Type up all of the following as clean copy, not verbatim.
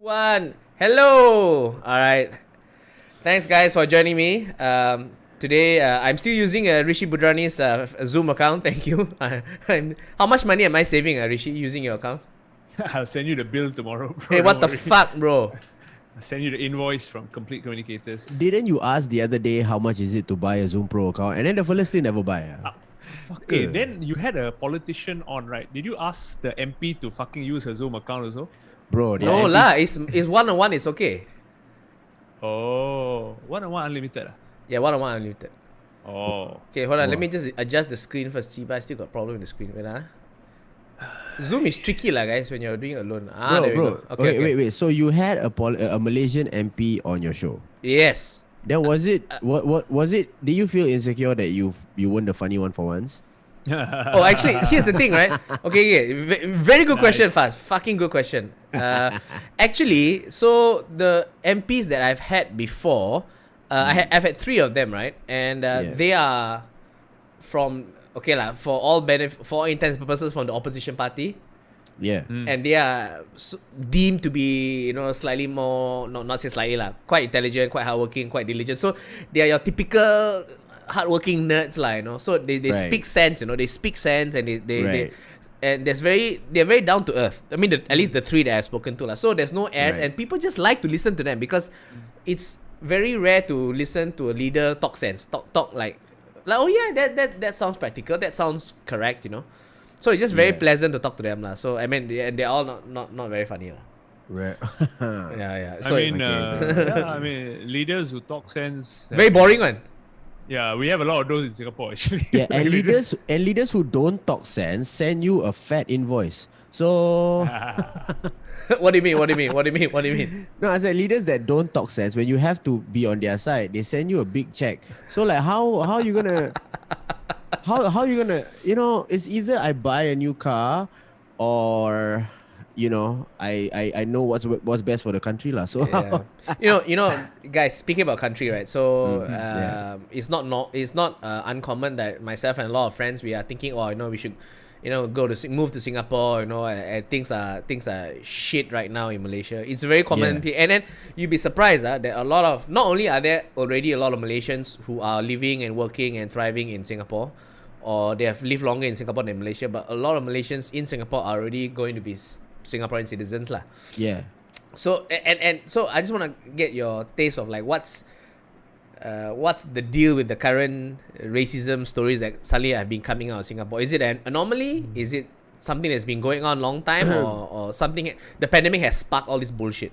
One. Hello. All right. Thanks, guys, for joining me. Today, I'm still using Rishi Budhrani's Zoom account. Thank you. How much money am I saving, Rishi, using your account? I'll send you the bill tomorrow, bro. Hey, what the fuck, bro? I'll send you the invoice from Complete Communicators. Didn't you ask the other day how much is it to buy a Zoom Pro account? And then the fella still never buy. Okay, then you had a politician on, right? Did you ask the MP to fucking use her Zoom account also? Bro, No lah, it's one-on-one, it's okay. Oh, one-on-one unlimited. Yeah, one-on-one unlimited. Oh. Okay, hold on. Let me just adjust the screen first. Chiba, I still got problem with the screen. Wait, Zoom is tricky lah, guys, when you're doing it alone. There we go. Okay, wait. So you had a Malaysian MP on your show. Yes. Then was it what was it? Did you feel insecure that you weren't the funny one for once? Oh, actually, here's the thing, right? Okay, very good question, Fuzz. Fucking good question. Actually, so the MPs that I've had before, I've had 3 of them, right? And they are from for all intents and purposes from the opposition party. Yeah. And they are deemed to be, slightly more, not say slightly lah, quite intelligent, quite hardworking, quite diligent. So they are your typical hardworking nerds lah, So they speak sense, they speak sense, and they and they're very down to earth. I mean, at least the 3 that I've spoken to lah. So there's no airs, and people just like to listen to them because it's very rare to listen to a leader talk sense, talk like oh yeah, that sounds practical, that sounds correct, So it's just very pleasant to talk to them lah. So I mean, they're all not very funny lah. Right. Yeah. So, I mean, leaders who talk sense. Very boring one. Yeah, we have a lot of those in Singapore actually. Yeah, and leaders who don't talk sense send you a fat invoice. So What do you mean? no, I said leaders that don't talk sense, when you have to be on their side, they send you a big check. So like how you gonna how you gonna it's either I buy a new car or I know what's best for the country lah. So guys, speaking about country, right? So it's not uncommon that myself and a lot of friends, we are thinking, we should move to Singapore, and things are shit right now in Malaysia. It's a very common thing. And then you'd be surprised that a lot of, not only are there already a lot of Malaysians who are living and working and thriving in Singapore, or they have lived longer in Singapore than Malaysia, but a lot of Malaysians in Singapore are already going to be Singaporean citizens lah. Yeah. So and so I just want to get your taste of like what's the deal with the current racism stories that suddenly have been coming out of Singapore? Is it an anomaly? Is it something that's been going on a long time, or something? The pandemic has sparked all this bullshit.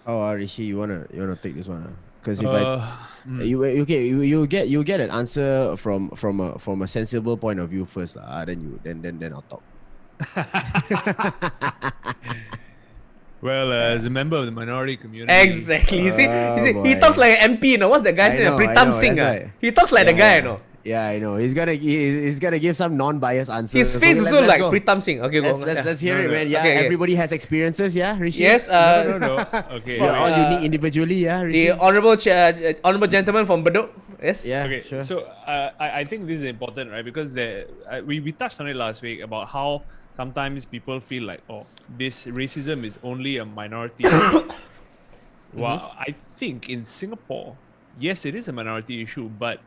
Rishi, you wanna take this one? Because if you get an answer from a sensible point of view first, then I'll talk. Well, as a member of the minority community. Exactly. You see, he talks like an MP, What's the guy's name? Pritam Singh. He talks like the guy, Yeah, I know. He's gonna give some non-biased answers. His face also like Pritam Singh. Okay, let's hear it, man. Yeah, everybody has experiences, yeah, Rishi? Yes. No. Okay. We're all unique individually, yeah, Rishi? The honorable gentleman from Bedok. Yes. Yeah. Okay. Sure. So I think this is important, right? Because we touched on it last week about how sometimes people feel like, this racism is only a minority. Well, I think in Singapore, yes, it is a minority issue, but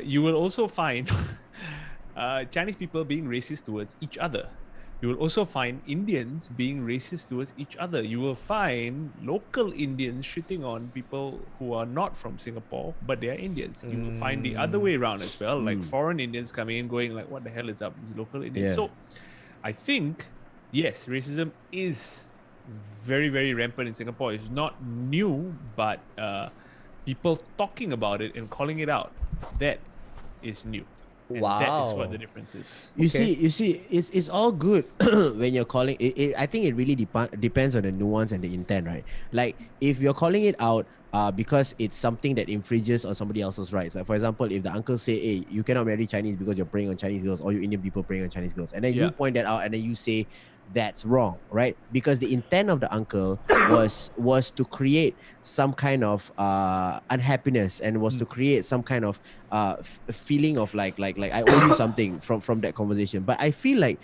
you will also find Chinese people being racist towards each other. You will also find Indians being racist towards each other. You will find local Indians shitting on people who are not from Singapore, but they are Indians. You will find the other way around as well, like foreign Indians coming in going like, what the hell is up with these local Indians? Yeah. So I think, yes, racism is very, very rampant in Singapore. It's not new, but people talking about it and calling it out, that is new. And that is what the difference is. You see, it's all good when you're calling it. I think it really depends on the nuance and the intent, right? Like if you're calling it out because it's something that infringes on somebody else's rights. Like for example, if the uncle say, "Hey, you cannot marry Chinese because you're preying on Chinese girls, or you Indian people preying on Chinese girls," and then you point that out, and then you say that's wrong, right? Because the intent of the uncle was to create some kind of unhappiness, and was to create some kind of feeling of like I owe you something from that conversation. But I feel like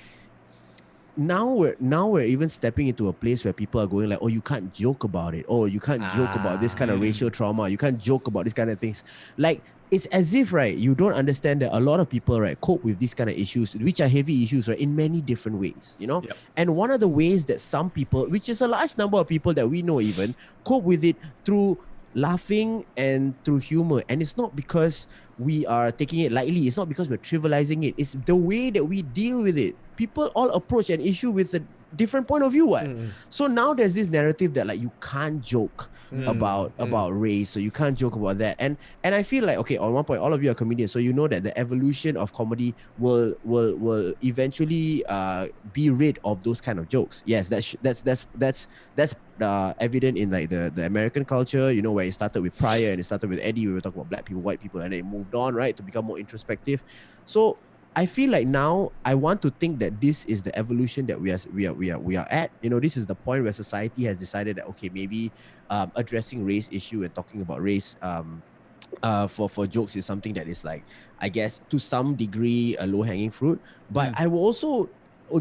now we're even stepping into a place where people are going like, oh, you can't joke about it. Oh, you can't joke about this kind of racial trauma. You can't joke about this kind of things. Like, it's as if, right, you don't understand that a lot of people, right, cope with these kind of issues, which are heavy issues, right, in many different ways, you know? Yep. And one of the ways that some people, which is a large number of people that we know even, cope with it through laughing and through humor. And it's not because we are taking it lightly. It's not because we're trivializing it. It's the way that we deal with it. People all approach an issue with a different point of view. So now there's this narrative that like you can't joke about race, so you can't joke about that. And I feel like, okay, on one point, all of you are comedians, so you know that the evolution of comedy will eventually be rid of those kind of jokes. Yes, that's evident in like the American culture, you know, where it started with Pryor and it started with Eddie. We were talking about black people, white people, and then it moved on, right, to become more introspective. So I feel like now I want to think that this is the evolution that we are at. You know, this is the point where society has decided that, okay, maybe addressing race issue and talking about race for jokes is something that is like, I guess, to some degree a low-hanging fruit. But I will also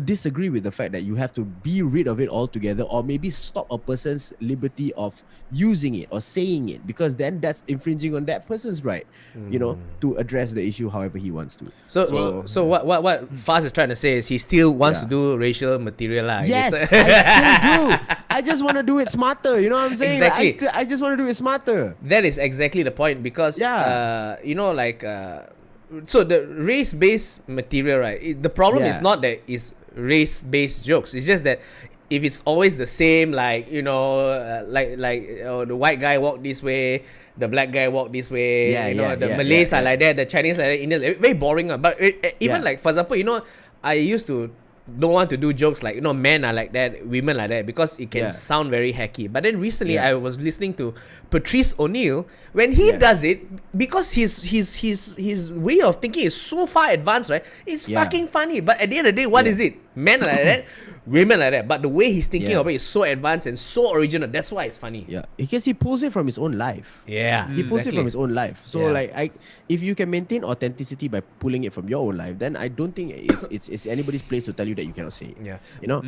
disagree with the fact that you have to be rid of it altogether, or maybe stop a person's liberty of using it or saying it, because then that's infringing on that person's right, you know, to address the issue however he wants to. So what Fuzz is trying to say is he still wants to do racial material. Yes, I still do. I just want to do it smarter. You know what I'm saying? Exactly. Like, I just want to do it smarter. That is exactly the point, because you know, like so the race-based material, right? The problem is not that it's race-based jokes. It's just that if it's always the same, like, you know, the white guy walk this way, the black guy walk this way, the Malays are like that, the Chinese like that, Indians, very boring. But even like, for example, you know, I used to don't want to do jokes like, you know, men are like that, women like that, because it can sound very hacky. But then recently I was listening to Patrice O'Neill when he does it, because his way of thinking is so far advanced, right? It's fucking funny. But at the end of the day, what is it? Men are like that, women like that. But the way he's thinking of it is so advanced and so original. That's why it's funny. Yeah, because he pulls it from his own life. Yeah, he pulls it from his own life. So like, if you can maintain authenticity by pulling it from your own life, then I don't think it's anybody's place to tell you that you cannot say it. Yeah, you know.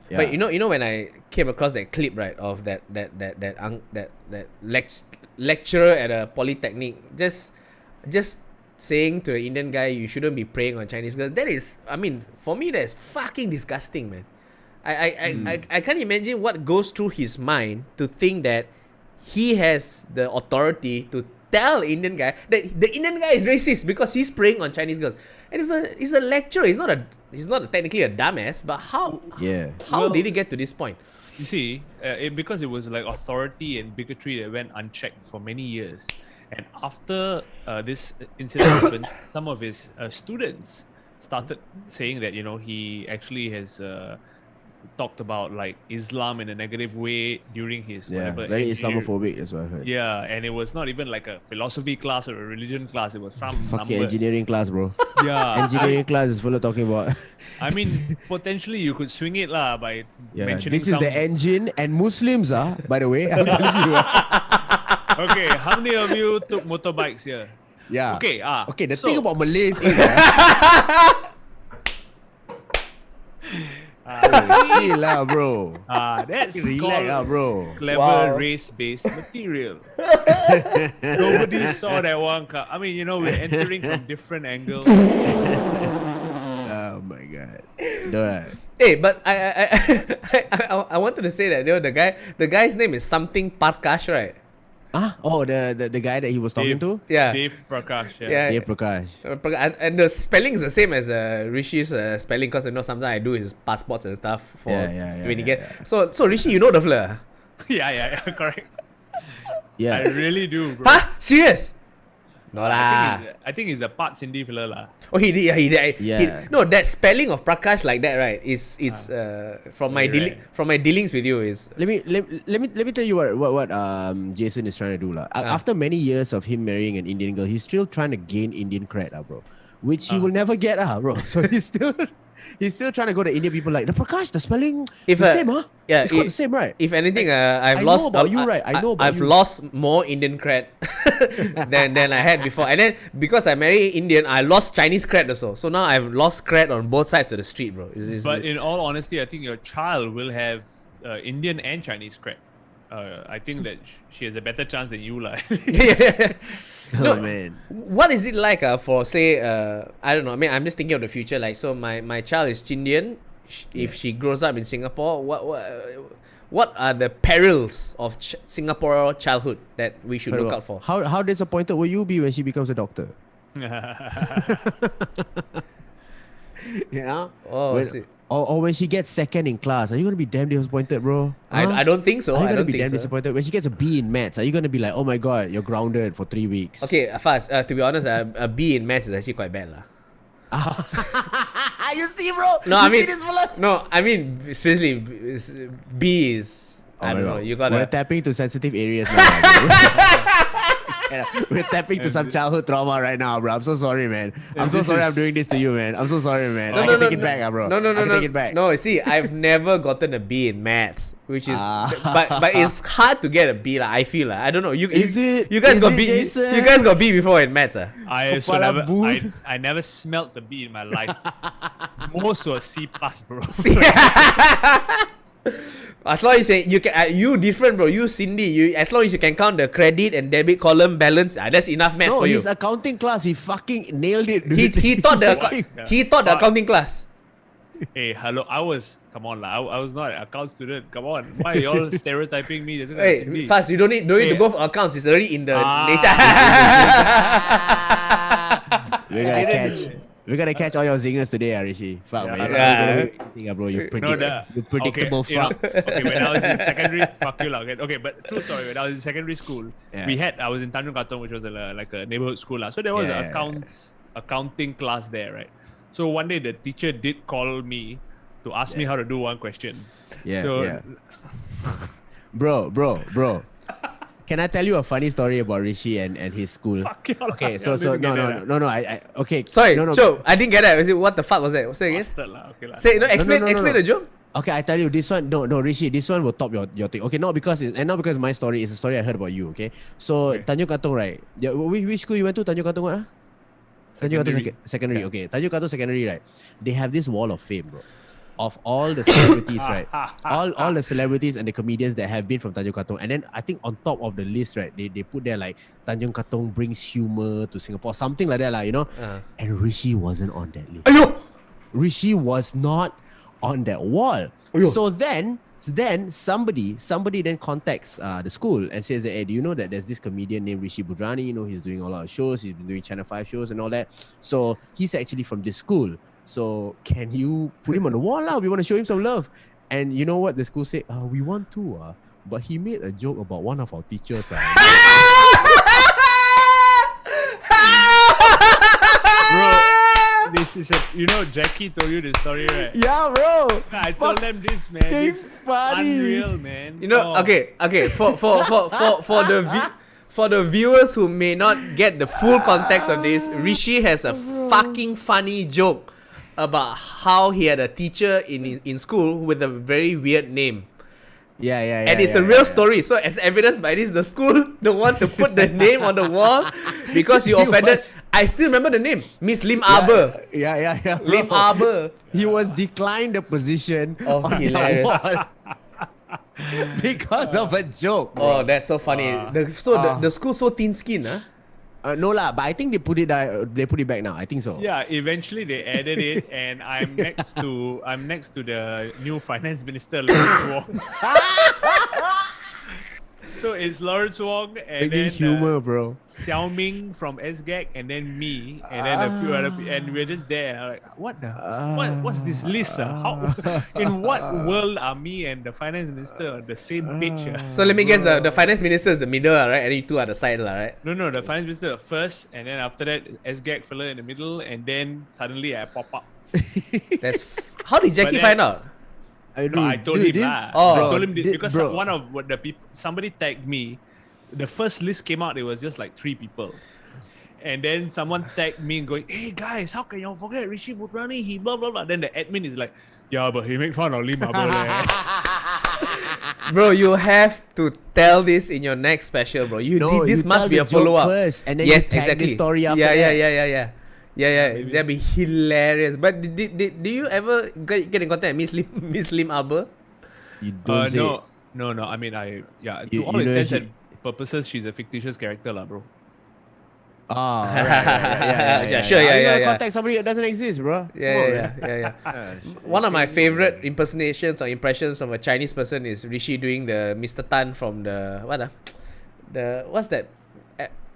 Yeah. But you know when I came across that clip, right, of that lecturer at a polytechnic just saying to the Indian guy, you shouldn't be preying on Chinese girls. That is, I mean, for me, that's fucking disgusting, man. I can't imagine what goes through his mind to think that he has the authority to tell Indian guy that the Indian guy is racist because he's preying on Chinese girls. And he's a lecturer. He's not technically a dumbass. But how did he get to this point? You see, because it was like authority and bigotry that went unchecked for many years. And after this incident happened, some of his students started saying that, you know, he actually has talked about like Islam in a negative way during his whatever. Very Islamophobic, that's what I heard. Yeah, and it was not even like a philosophy class or a religion class. It was some fucking engineering class, bro. Yeah, engineering class is full of talking about. I mean, potentially you could swing it lah by mentioning. This is the engine, and Muslims are, by the way. I'm telling you. Okay, how many of you took motorbikes here? Yeah. Okay. Okay. The thing about Malays is. Chill lah, bro. That's relax lah, bro. Clever race-based material. Nobody saw that one. I mean, you know, we're entering from different angles. Oh my god. No. Hey, but I wanted to say that, you know, the guy's name is something Parkash, right? Oh, the guy that he was talking to? Yeah. Dave Prakash. Dave Prakash. And the spelling is the same as Rishi's spelling, because, you know, sometimes I do his passports and stuff for when he get. So Rishi, you know the flair? Yeah, correct. Yeah. I really do, bro. Huh? Serious? No lah. I think he's a part Cindy fella lah. Oh, he did. No, that spelling of Prakash like that, right? It's from my dealings with you is. Let me tell you what Jason is trying to do lah. After many years of him marrying an Indian girl, he's still trying to gain Indian cred, bro. which he will never get, bro. So he's still trying to go to Indian people like, the Prakash, the spelling, the same, huh? Yeah, it's called the same, right? If anything, I've I lost. know about you, right? I know about I've you. lost more Indian cred than I had before, and then because I married Indian, I lost Chinese cred also. So now I've lost cred on both sides of the street, bro. But in all honesty, I think your child will have Indian and Chinese cred. I think that she has a better chance than you, like. Oh man. What is it like for say I don't know. I mean, I'm just thinking of the future. Like, so my child is Chindian. If she grows up in Singapore, what are the perils of Singapore childhood that we should look out for? How disappointed will you be when she becomes a doctor? You know? Oh, I see. Or when she gets second in class, are you gonna be damn disappointed, bro? I don't think so. Are you I gonna don't be think damn so. disappointed when she gets a B in maths? Are you gonna be like, oh my god, you're grounded for 3 weeks? Okay, Fuzz, to be honest, a B in maths is actually quite bad, lah. You see, bro? No, you I mean, see this fella? no, I mean seriously, B is. I don't know. You gotta. We're tapping to sensitive areas now. Yeah, we're tapping to some childhood trauma right now, bro. I'm so sorry, man. I'm so sorry I'm doing this to you, man. I'm so sorry, man. I can take it back, bro. No. I can take it back. No, see, I've never gotten a B in maths, which is, but it's hard to get a B, like, I feel like. I don't know. You guys got B. Jason? You guys got B before in maths, I never smelt the B in my life. Most was C+, bro. As long as you can, you different, bro. You Cindy. As long as you can count the credit and debit column balance, that's enough maths for you. No, his accounting class, he fucking nailed it. Dude. He taught the accounting class. Hey, hello. I was not an account student. Come on. Why are you all stereotyping me? Hey, Fuzz, you don't need to go for accounts. It's already in the nature. We're gonna catch all your zingers today, Rishi. Fuck, man. Bro, you predictable fuck. Okay, when I was in secondary, fuck you, okay, but true story. When I was in secondary school, I was in Tanjung Katong, which was like a neighborhood school, so there was an accounting class there, right? So one day the teacher did call me to ask me how to do one question. Bro. Can I tell you a funny story about Rishi and his school? Okay, so no. Okay. Sorry, no. So I didn't get that. What the fuck was that? Say again. Explain the joke. Okay, I tell you this one. No, Rishi, this one will top your thing. Okay, not because my story. It's a story I heard about you. Okay, so Tanjung Katong, right? Yeah, which school you went to? Tanjung Katong, what? Tanjung Katong Secondary. Okay, Tanjung Katong Secondary, right? They have this wall of fame, bro. Of all the celebrities, right? All the celebrities and the comedians that have been from Tanjung Katong. And then I think on top of the list, right, they put there like Tanjung Katong brings humor to Singapore, something like that, you know? And Rishi wasn't on that list. Ayo! Rishi was not on that wall. Ayo. So then somebody then contacts the school and says that, hey, do you know that there's this comedian named Rishi Budhrani? You know, he's doing a lot of shows. He's been doing Channel 5 shows and all that. So he's actually from this school. So can you put him on the wall? We want to show him some love. And you know what the school said? We want to, but he made a joke about one of our teachers. Bro, this is Jackie told you the story, right? Yeah, bro. I told them this, man. This funny. Unreal, man. Okay. For the viewers who may not get the full context of this, Rishi has a fucking funny joke about how he had a teacher in school with a very weird name. Yeah. And it's a real story. So as evidenced by this, the school don't want to put the name on the wall because you offended. I still remember the name, Miss Lim Arbor. Yeah. Lim Arbor. He was declined the position on hilarious. the wall because of a joke. Bro. Oh, that's so funny. The school so thin skin, huh? No lah, but I think they put it back now. I think so. Yeah, eventually they added it, and I'm next to the new finance minister, Lawrence Wong. So it's Lawrence Wong and then humor, bro. Xiao Ming from SGAG, and then me, and then a few other people, and we're just there like, what's this list? How in what world are me and the finance minister on the same page? So let me guess, the finance minister is the middle, right? And you two are the side, right? No, the finance minister first, and then after that SGAG fella in the middle, and then suddenly I pop up. How did Jackie find out? I told him that. I told him this because one of the people, somebody tagged me. The first list came out, it was just like 3 people. And then someone tagged me going, "Hey guys, how can y'all forget Rishi Budhrani? He blah blah blah." Then the admin is like, "Yeah, but he make fun of Lim Abel." Bro, you have to tell this in your next special, bro. This must be a follow-up first, and then yes, you tag exactly. the story after yeah, that. Yeah, that'd be hilarious. But did you ever get in contact with Miss Lim Abel? You don't say. No. I mean, to You all know intents he- and purposes, she's a fictitious character, lah, bro. Oh, right. Yeah, sure, You yeah. gotta contact somebody that doesn't exist, bro. Yeah. One of my favorite impersonations or impressions of a Chinese person is Rishi doing the Mr. Tan from what's that?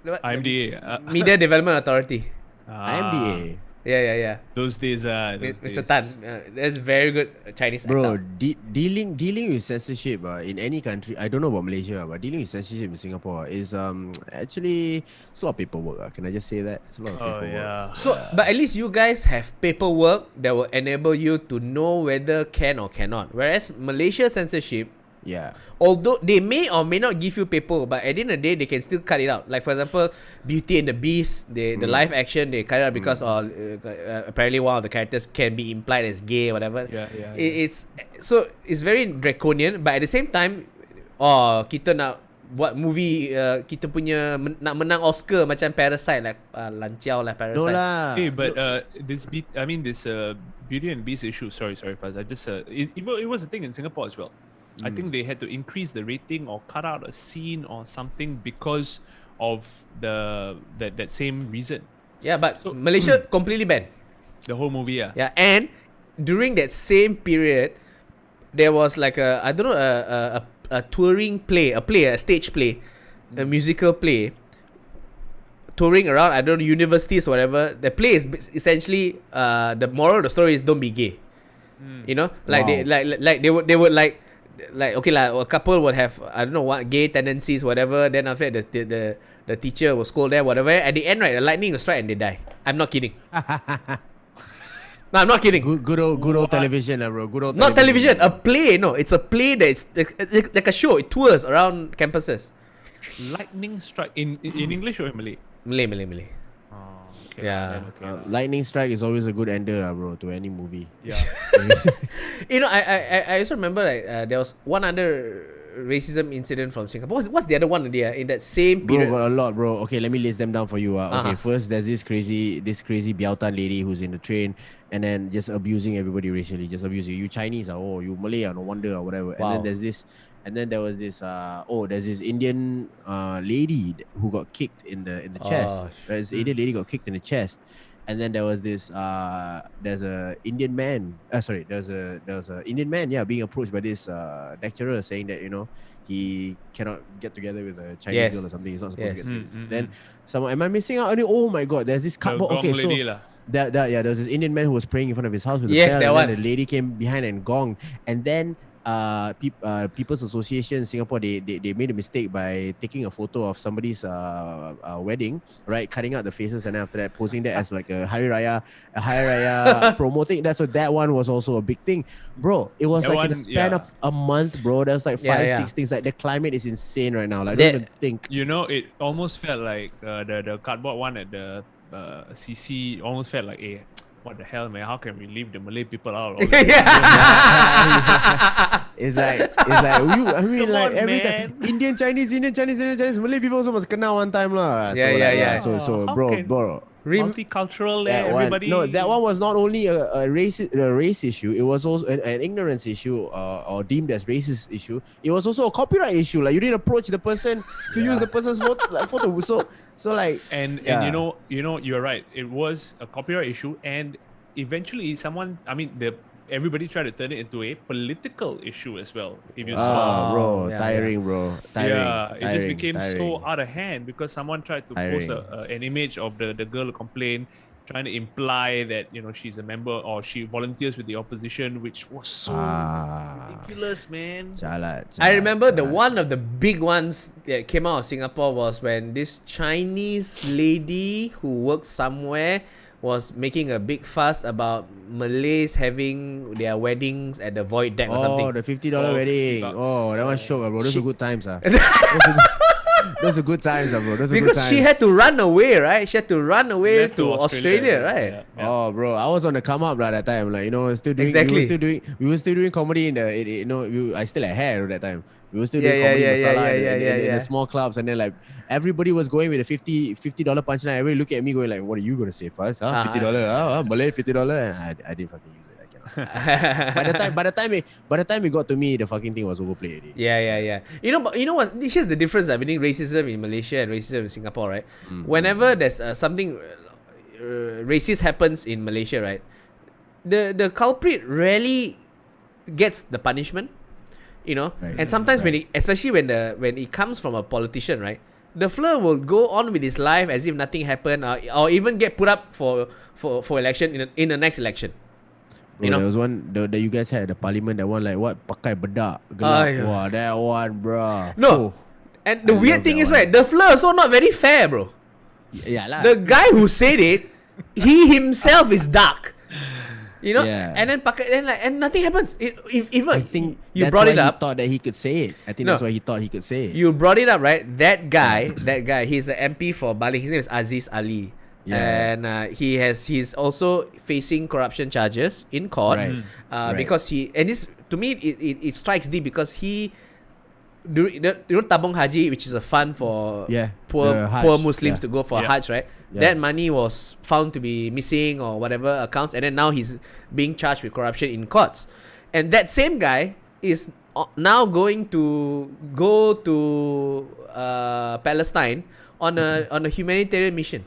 IMDA. Media Development Authority. IMDA. Yeah. Those days, Mr. Tan. That's very good Chinese Bro, actor. dealing with censorship in any country, I don't know about Malaysia, but dealing with censorship in Singapore is actually it's a lot of paperwork. Can I just say that? It's a lot of paperwork. yeah. So, but at least you guys have paperwork that will enable you to know whether can or cannot. Whereas Malaysia censorship, Yeah. although they may or may not give you paper, but at the end of the day, they can still cut it out. Like for example, Beauty and the Beast, the live action, they cut it out because apparently one of the characters can be implied as gay or whatever. It's very draconian, but at the same time, kita nak buat movie kita punya nak menang Oscar macam Parasite, like lanciau lah Parasite. No lah. Hey, but this Beauty and Beast issue. Sorry, Fuzz. I just it was a thing in Singapore as well. I think they had to increase the rating or cut out a scene or something because of that same reason. Yeah, but Malaysia completely banned The whole movie, yeah. Yeah, and during that same period, there was like a touring play, a stage play, a musical play, touring around, I don't know, universities or whatever. The play is essentially the moral of the story is don't be gay. You know, like they would like okay lah, a couple would have I don't know what gay tendencies whatever. Then after that the teacher will scold them whatever. At the end, right, the lightning will strike and they die. I'm not kidding. No, I'm not kidding. Good old television, bro. Good old. Not television, a play. No, it's a play that it's like a show. It tours around campuses. Lightning strike in English or in Malay? Malay. Oh, okay. Yeah. Lightning strike is always a good ender, bro, to any movie. Yeah. You know, I also remember like there was one other racism incident from Singapore. What's the other one there in that same period? Bro, got a lot, bro. Okay, let me list them down for you. Okay, Uh-huh. first there's this crazy Biautan lady who's in the train and then just abusing everybody racially. Just abusing you Chinese, you Malay, no wonder or whatever. Wow. And then there was this there's this Indian lady who got kicked in the chest. This Indian lady got kicked in the chest. And then there was this there's a Indian man. There was a Indian man, being approached by this lecturer saying that, you know, he cannot get together with a Chinese girl or something. He's not supposed to get together. Then someone, am I missing out? Oh my god, there's this cardboard. Okay, so there was this Indian man who was praying in front of his house with a bell, and then the lady came behind and gonged. And then People's Association in Singapore, they made a mistake by taking a photo of somebody's wedding, right, cutting out the faces, and then after that posing that as like a Hari Raya promoting that. So that one was also a big thing, bro. It was in the span of a month, bro. There's like 5-6 things. Like the climate is insane right now. Like I don't even think. You know, it almost felt like the cardboard one at the CC almost felt like, hey, what the hell, man? How can we leave the Malay people out? It's like I mean, Come like on, every man. time Indian Chinese, Malay people also must kena one time lah. Yeah. So How bro. multicultural there, That one, everybody. no, that one was not only a race issue. It was also an ignorance issue, or deemed as racist issue. It was also a copyright issue. Like you didn't approach the person to use the person's photo. So like, and you know, you're right. It was a copyright issue, and eventually everybody tried to turn it into a political issue as well. If you saw, bro, Yeah, tiring, bro. it just Tiring, became so tiring. out of hand because someone tried to post an image of the girl complaint, trying to imply that, you know, she's a member or she volunteers with the opposition, which was so ridiculous, man. I remember one of the big ones that came out of Singapore was when this Chinese lady who worked somewhere was making a big fuss about Malays having their weddings at the void deck or something. Oh, the $50 wedding. $50. Oh, that one shook, bro. Those were good times, Those are good times, bro. Those are Because good times. she had to run away, right? She had to run away Left to Australia, right? Yeah. Oh, bro, I was on the come up that time. Like, still doing. Exactly. We were still doing comedy in the. I still had hair at that time. We were still Yeah, doing yeah, comedy yeah, in yeah, Masala yeah, in yeah. the small clubs, and then like everybody was going with a $50 punchline. Everybody look at me going like, "What are you gonna say, Fuzz? Huh? $50? Malay $50?" And I didn't fucking use it. I cannot. By the time it got to me, the fucking thing was overplayed already. Yeah. You know what? Here's the difference between racism in Malaysia and racism in Singapore, right? Whenever there's something racist happens in Malaysia, right, the culprit rarely gets the punishment, Right. and sometimes especially when it comes from a politician, right, the flirt will go on with his life as if nothing happened, or even get put up for election in the next election. Bro, there was one that you guys had the parliament, that one like what, pakai bedak gelap. Wow, that one, bro. No. And the weird thing is, right, the flirt also not very fair, bro. Yeah lah. The guy who said it, he himself is dark. Yeah. And then and nothing happens. Even I think you that's brought why it up. He thought that he could say it. I think that's why he thought he could say it. You brought it up, right? That guy, he's the MP for Bali. His name is Aziz Ali. Yeah. And he's also facing corruption charges in court. Right. Because this to me it strikes deep, because he Tabung Haji, which is a fund for poor Muslims to go for Hajj, right? Yeah. That money was found to be missing or whatever accounts, and then now he's being charged with corruption in courts. And that same guy is now going to go to Palestine on a humanitarian mission.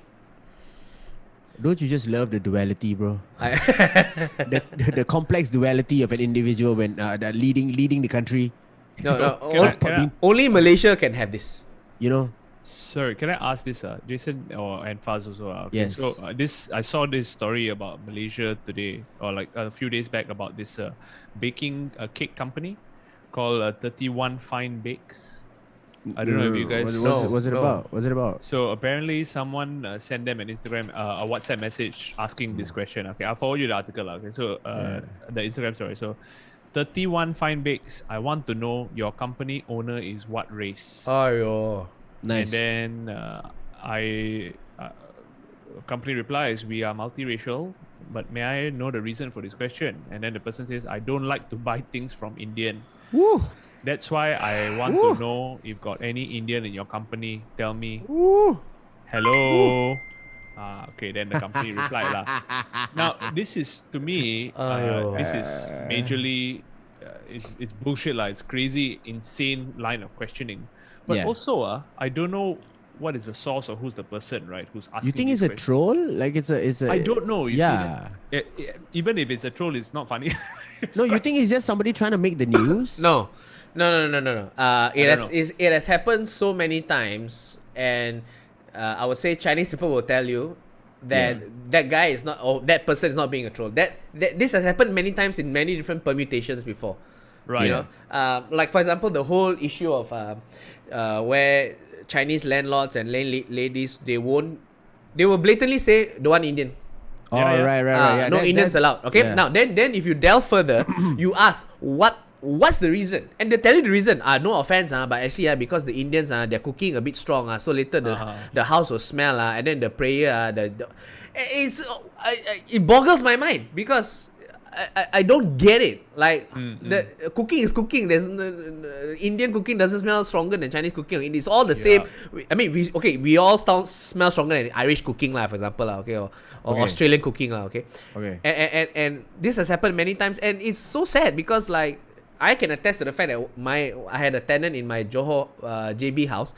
Don't you just love the duality, bro? the complex duality of an individual when leading the country. No. Can I- Only Malaysia can have this. Sorry, can I ask this, Jason and Fuzz also? Okay. Yes. So I saw this story about Malaysia today, or like a few days back, about this baking cake company called 31 Fine Bakes. I don't know if you guys. What's it about? What's it about? So apparently, someone sent them an Instagram, a WhatsApp message asking this question. Okay, I'll forward you the article. Okay, so the Instagram story. So, 31 Fine Bakes. I want to know your company owner is what race. Ayo. Nice. And then company replies, we are multiracial, but may I know the reason for this question? And then the person says, I don't like to buy things from Indian. Woo. That's why I want to know if got any Indian in your company. Tell me. Woo. Hello. Okay, then the company replied lah. Now, this is, to me, this is majorly, it's bullshit lah. It's crazy, insane line of questioning. But also, I don't know what is the source or who's the person, right? Who's asking. You think it's a troll? Like it's a. I don't know. You yeah. see, even if it's a troll, it's not funny. No, you think it's just somebody trying to make the news? No. It has happened so many times, and I would say Chinese people will tell you that that guy is not, or that person is not being a troll. That this has happened many times in many different permutations before. Right. Like for example, the whole issue of where Chinese landlords and ladies, they will blatantly say don't want Indian. Oh, right. Yeah, no Indians allowed. Okay. Yeah. Now then if you delve further, you ask what's the reason, and they tell you the reason. No offense, but actually because the Indians they're cooking a bit strong. So later the house will smell. And then the prayer it boggles my mind, because I don't get it. Like the cooking is cooking. There's Indian cooking doesn't smell stronger than Chinese cooking. It is all the same. I mean, we all smell stronger than Irish cooking, for example, or Australian cooking, okay. And this has happened many times, and it's so sad because like I can attest to the fact that I had a tenant in my Johor JB house,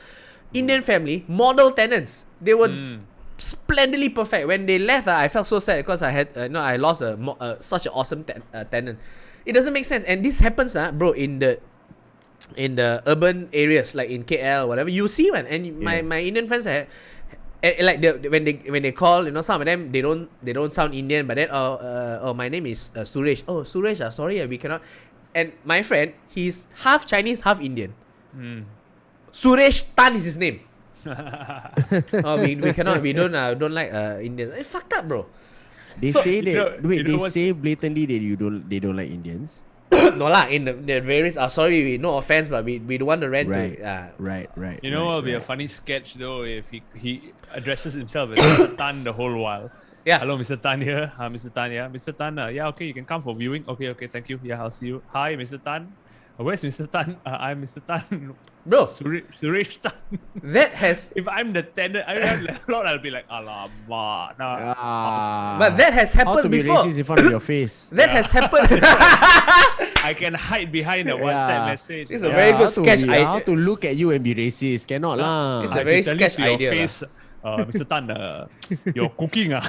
Indian family, model tenants. They were splendidly perfect. When they left, I felt so sad because I lost such an awesome tenant. It doesn't make sense, and this happens, bro, in the urban areas like in KL, whatever. You see, man, and my Indian friends like when they call, some of them they don't sound Indian, but then my name is Suresh. Oh, Suresh, sorry, we cannot. And my friend, he's half Chinese, half Indian. Suresh Tan is his name. We cannot. We don't like Indians. Fucked up, bro. They say blatantly that they don't like Indians. No lah, in the various. Sorry, no offense, but we don't want to rent Right. to. Right. You know, it'll be a funny sketch though if he addresses himself as Mr. Tan the whole while. Yeah. Hello, Mr. Tan here. Mr. Tan, yeah. Mr. Tan, yeah, okay, you can come for viewing. Okay, thank you. Yeah, I'll see you. Hi, Mr. Tan. Where's Mr. Tan? I'm Mr. Tan. Bro, Suresh Tan. that has. If I'm the tenant, I'll be like, alamak. Nah. But that has How to happened be before. racist in front of your face. That has happened. I can hide behind a WhatsApp message. It's a very good sketch idea. How to look at you and be racist? Cannot lah. It's I a very can tell you sketch to your idea. face, Mr. Tan, you're cooking.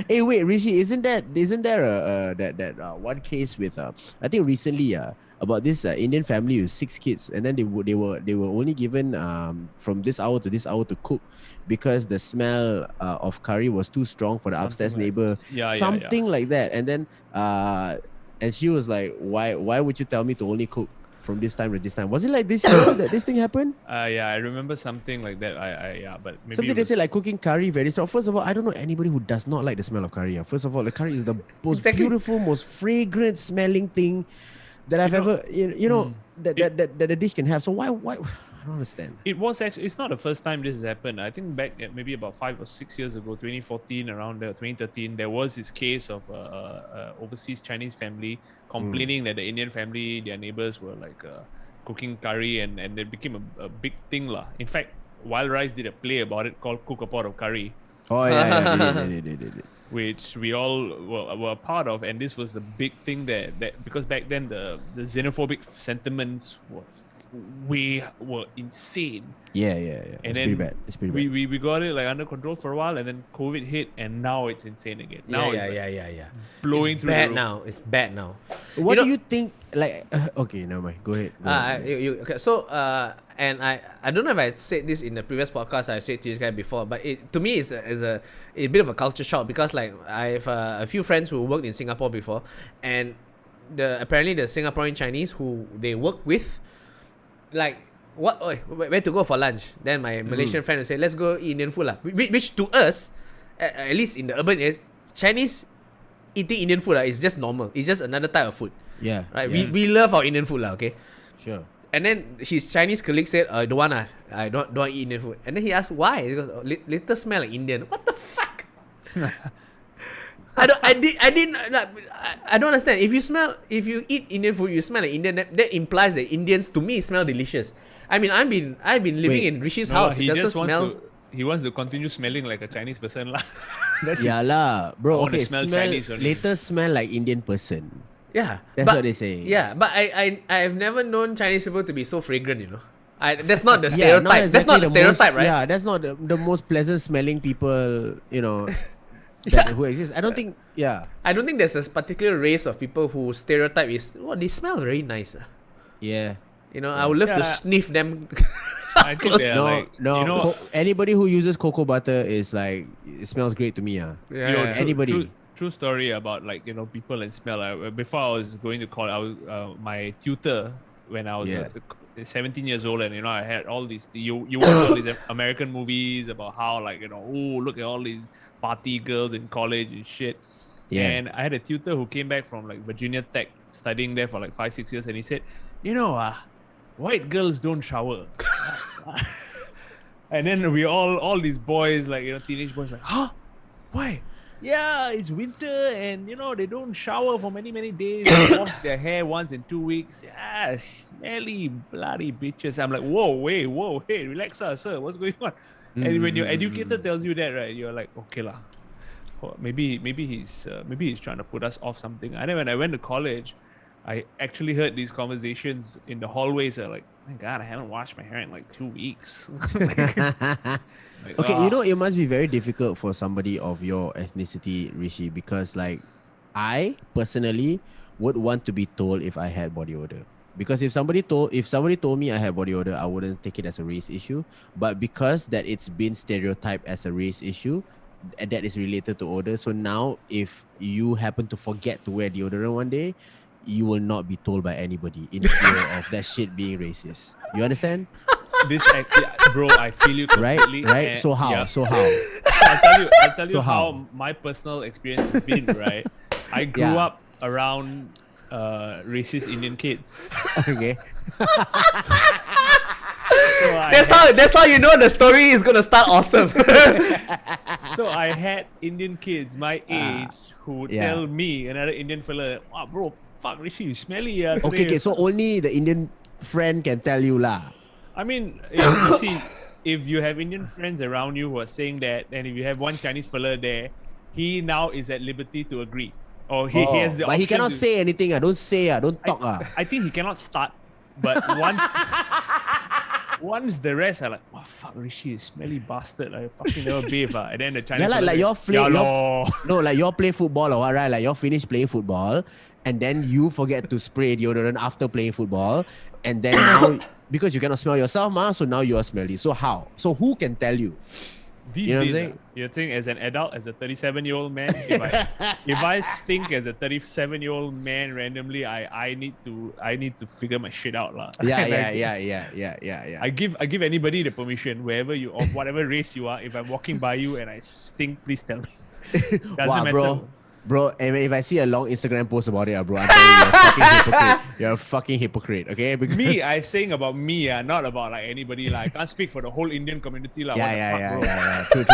Hey, wait, Rishi, isn't there one case with I think recently about this Indian family with 6 kids, and then they were only given from this hour to this hour to cook because the smell of curry was too strong for the upstairs neighbor. Something like that. And then and she was like, why would you tell me to only cook from this time to this time? Was it like this year that this thing happened? Yeah, I remember something like that. But maybe something they say like cooking curry very strong. First of all, I don't know anybody who does not like the smell of curry. First of all, the curry is the most beautiful, most fragrant smelling thing that I've ever that the dish can have. So why I don't understand. It was actually, it's not the first time this has happened. I think back at maybe about 5 or 6 years ago, 2014, around 2013, there was this case of overseas Chinese family complaining that the Indian family, their neighbors were like cooking curry, and it became a big thing lah. In fact, Wild Rice did a play about it called Cook a Pot of Curry. Oh yeah, they did. Which we all were a part of, and this was a big thing that because back then the xenophobic sentiments were insane. Yeah. And It's pretty bad. We got it like under control for a while, and then COVID hit, and now it's insane again. Now Yeah. blowing It's through bad the roof. now. It's bad now. What do you think? Like, okay, never mind. Go ahead. Okay, so and I don't know if I said this in the previous podcast. I said to you guys before, but it to me is a bit of a culture shock because like I have a few friends who worked in Singapore before, and apparently the Singaporean Chinese who they work with, like where to go for lunch? Then my Malaysian friend will say, let's go eat Indian food lah. Which to us, at least in the urban areas, Chinese eating Indian food is just normal. It's just another type of food. Yeah. Right. Yeah. We love our Indian food lah. Okay. Sure. And then his Chinese colleague said, don't want I don't eat Indian food. And then he asked why. He goes, little smell like Indian. What the fuck? I don't understand. If you eat Indian food, you smell like Indian. That implies that Indians to me smell delicious. I mean, I've been living in Rishi's house. It doesn't smell. He wants to continue smelling like a Chinese person lah. Yeah lah, bro. I wanna Okay, smell Chinese only. later smell like Indian person. Yeah, That's what they say. Yeah, but I've never known Chinese people to be so fragrant. You know, that's not the Yeah, stereotype. not That's not the exactly stereotype, right? Yeah, that's not the most pleasant smelling people. Who exist. I don't think. Yeah. I don't think there's a particular race of people who stereotype is they smell very nice. Yeah. You know, I would love to sniff them. I think they're like, No. you know, Anybody who uses cocoa butter is like, it smells great to me. Yeah. Anybody. True story about people and smell. Before I was going to college, I was my tutor when I was 17 years old, and I had all these. You watch all these American movies about how look at all these party girls in college and shit. Yeah. And I had a tutor who came back from like Virginia Tech, studying there for like 5-6 years, and he said, white girls don't shower. And then we all these boys, teenage boys, like, huh? Why? Yeah, it's winter, and they don't shower for many days. They wash their hair once in 2 weeks. Yeah, smelly bloody bitches. I'm like, whoa, hey, relax, sir. What's going on? And when your educator tells you that, right, you're like, okay lah. Maybe he's trying to put us off something. And then when I went to college, I actually heard these conversations in the hallways. Like, my God, I haven't washed my hair in like 2 weeks. Okay, it must be very difficult for somebody of your ethnicity, Rishi, because like I personally would want to be told if I had body odor. Because if somebody told me I had body odor, I wouldn't take it as a race issue. But because that it's been stereotyped as a race issue, that is related to odor. So now if you happen to forget to wear deodorant one day, you will not be told by anybody in fear of that shit being racist. You understand? Bro, I feel you completely. Right? So how? Yeah. So how? I'll tell you So how how? my personal experience has been, right? I grew up around racist Indian kids. Okay. So That's how you know the story is gonna start awesome. So I had Indian kids my age who would yeah. tell me, another Indian fella, "Wow, bro, fuck Rishi, you smelly." Okay. So only the Indian friend can tell you lah. I mean, you see, if you have Indian friends around you who are saying that, and if you have one Chinese fella there, he now is at liberty to agree. Or he has the But he option cannot to- say anything. Don't say. Don't talk. I think he cannot start, but once the rest are like, "Wow, fuck Rishi, you smelly bastard, I fucking never bathe." And then the Chinese Yeah, fella like your "Yeah, lor." no, like you play football or what, right? Like you finish playing football, and then you forget to spray deodorant after playing football, and then now because you cannot smell yourself, so now you are smelly. So how? So who can tell you? These You know what I'm days, saying? you think as an adult, as a 37-year-old man, if I stink as a 37-year-old man randomly, I need to figure my shit out, lah. Yeah. I give anybody the permission, wherever you of whatever race you are. If I'm walking by you and I stink, please tell me. Doesn't matter. Bro, and if I see a long Instagram post about it, bro, I'm telling you, you're a fucking hypocrite. You're a fucking hypocrite, okay? Because Me, I saying about me, not about like anybody. Like, I can't speak for the whole Indian community. Like, yeah. True.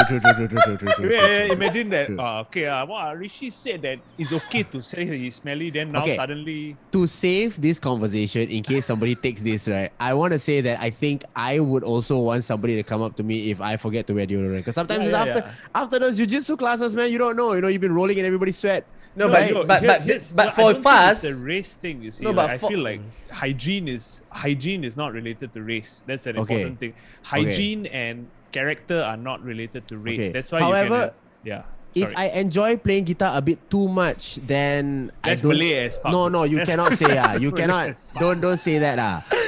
Imagine that. Rishi said that it's okay to say he's smelly. Then now suddenly. To save this conversation, in case somebody takes this, right, I want to say that I think I would also want somebody to come up to me if I forget to wear deodorant. Because sometimes it's after those jiu-jitsu classes, man, you don't know. You've been rolling in everybody's sweat. No, but for Fuzz, it's a race thing. You see, No, but I feel like hygiene is not related to race. That's an Okay. important thing. Hygiene and character are not related to race. Okay. That's why. However, if Sorry. I enjoy playing guitar a bit too much, then That's I don't. Malay as fuck. No, you That's- cannot say that's You Malay cannot. as fuck. Don't say that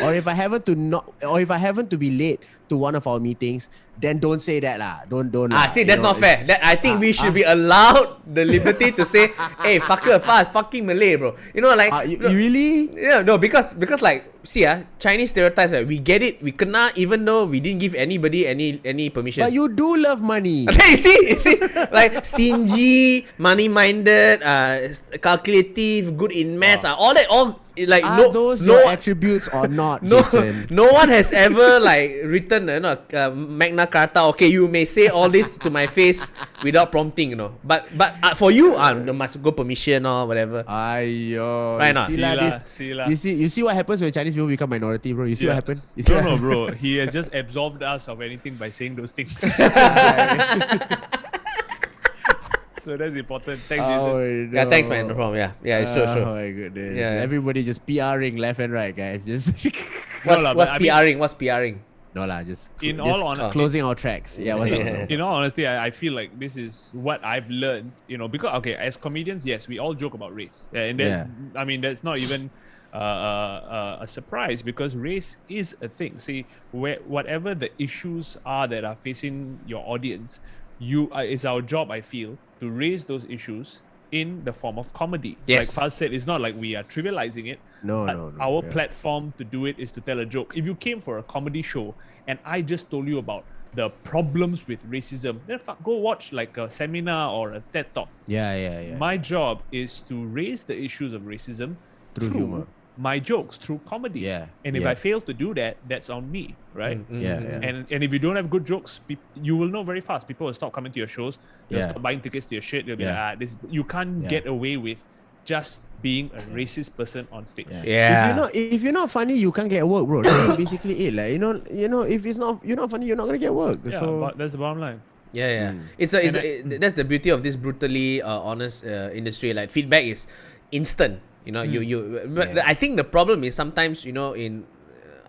Or if I happen to be late to one of our meetings, then don't say that Don't. see, that's not fair. I think we should be allowed the liberty to say, "Hey, fucker, Fuzz, fucking Malay, bro." You know, like you really? Yeah, no, because like, see, Chinese stereotypes, right, we get it, we kena, even though we didn't give anybody any permission. But you do love money. Okay, you see, like stingy, money-minded, calculative, good in maths, all like Are those your attributes or not, Jason? no one has ever like written Magna Carta. Okay, you may say all this to my face without prompting, But for you, there must go permission or whatever. Ayo, Right now. See lah. You see what happens when Chinese people become minority, bro. You see what happened? You see what No, bro. He has just absolved us of anything by saying those things. So that's important. Thanks, Jason. Yeah, thanks, man. No problem. Yeah, it's true. Oh my goodness. Yeah. Everybody just PRing left and right, guys. Just What's PRing? What's PRing? no lah. Just In just all honesty, closing our tracks. Yeah. What's up? in all honesty, I feel like this is what I've learned. Because as comedians, yes, we all joke about race, and that's not even a surprise because race is a thing. See, whatever the issues are that are facing your audience, it's our job, I feel, to raise those issues in the form of comedy. Yes. Like Fuzz said, it's not like we are trivializing it. No. Our Yeah. platform to do it is to tell a joke. If you came for a comedy show and I just told you about the problems with racism, then go watch like a seminar or a TED Talk. Yeah. My job is to raise the issues of racism Through humor. my jokes, through comedy. Yeah, And if yeah. I fail to do that, that's on me, right? Yeah. And if you don't have good jokes, you will know very fast. People will stop coming to your shows. They'll Yeah. stop buying tickets to your shit. They'll be Yeah. like, you can't Yeah. get away with just being a racist person on stage. Yeah. If you're not funny, you can't get work, bro. That's basically it. Like if you're not funny, you're not gonna get work. Yeah, So but that's the bottom line. Yeah. That's the beauty of this brutally honest industry. Like, feedback is instant. But I think the problem is sometimes in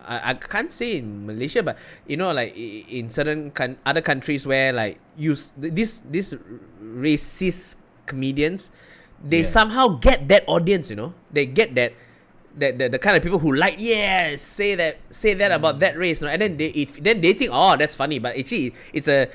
I can't say in Malaysia, but like in certain other countries where like these racist comedians, they somehow get that audience. They get that the kind of people who say that about that race, and then they think, oh, that's funny, but actually it's a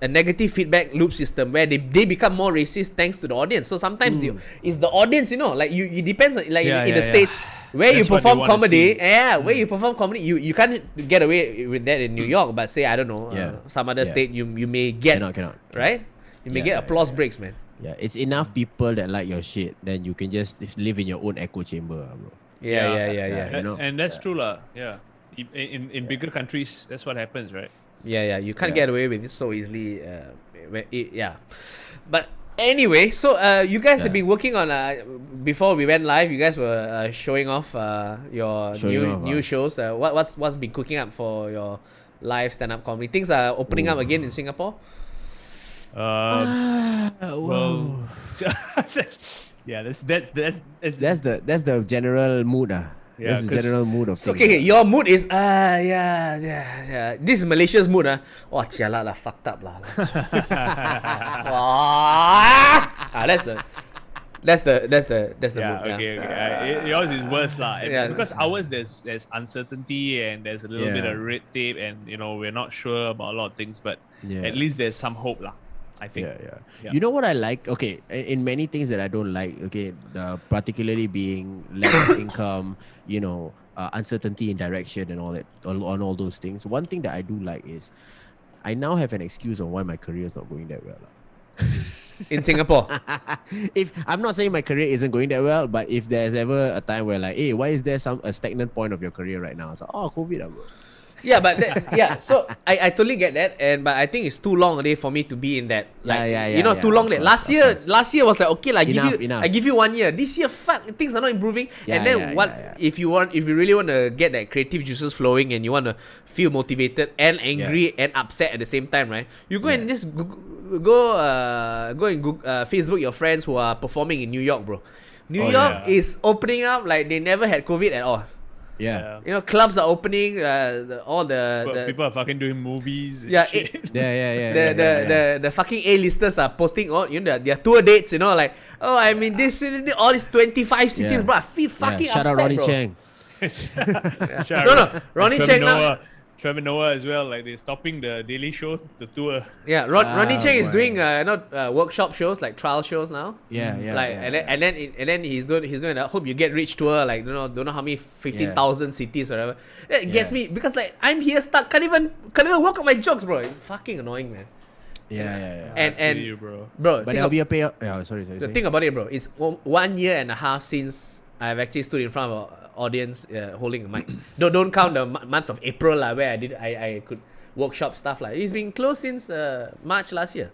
negative feedback loop system where they become more racist thanks to the audience. So sometimes it's the audience, like it depends on, like in the States where That's you what they perform wanna comedy, see. where you perform comedy, you can't get away with that in New York, but say, I don't know, some other state you may get cannot. right. You may get applause breaks, man. Yeah, it's enough people that like your shit, then you can just live in your own echo chamber, bro. Yeah. You know? And that's true lah. Yeah. In bigger countries, that's what happens, right? Yeah. You can't Yeah. get away with it so easily. But anyway, so you guys have been working on before we went live. You guys were showing off your new shows. What's been cooking up for your live stand-up comedy? Things are opening up again in Singapore. Well, yeah, that's the general mood. Yeah, That's the general mood of So things. okay, your mood is yeah. This is Malaysia's mood. Oh, jialat lah, fucked up lah. That's the yeah, mood. okay. Yours is worse lah. Yeah. Because ours there's uncertainty and there's a little bit of red tape, and we're not sure about a lot of things, but at least there's some hope lah. I think. Yeah. Yeah. You know what I like? Okay, in many things that I don't like, okay, particularly being lack of income, uncertainty in direction and all that, on all those things. One thing that I do like is I now have an excuse on why my career is not going that well. In Singapore. If I'm not saying my career isn't going that well, but if there's ever a time where like, hey, why is there a stagnant point of your career right now? It's like, COVID, bro. Yeah, but so I totally get that, but I think it's too long a day for me to be in that. Too long. Last year was like, okay, like I give you 1 year. This year, fuck, things are not improving. If you really want to get that creative juices flowing and you want to feel motivated and angry and upset at the same time, right? You go and just go and Facebook your friends who are performing in New York, bro. New York is opening up like they never had COVID at all. Yeah. Clubs are opening. People are fucking doing movies. Yeah, the fucking A-listers are posting their tour dates. Like, I'm in this all these 25 cities, bro. I feel fucking Shout upset, out Ronnie bro. Cheng. No, Ronnie Cheng now. Trevor Noah as well. Like they're stopping the daily shows to tour. Yeah, Ronnie Cheng is doing workshop shows, like trial shows now. And then he's doing a hope you get rich tour, like don't know how many 15,000 cities or whatever. That gets me because like I'm here stuck, can't even work on my jokes, bro. It's fucking annoying, man. Yeah. And you, bro. But there'll be a payout. Yeah, sorry. The thing about it, bro, it's 1 year and a half since I've actually stood in front of an audience holding a mic. Don't count the month of April where I could workshop stuff like. It's been closed since March last year.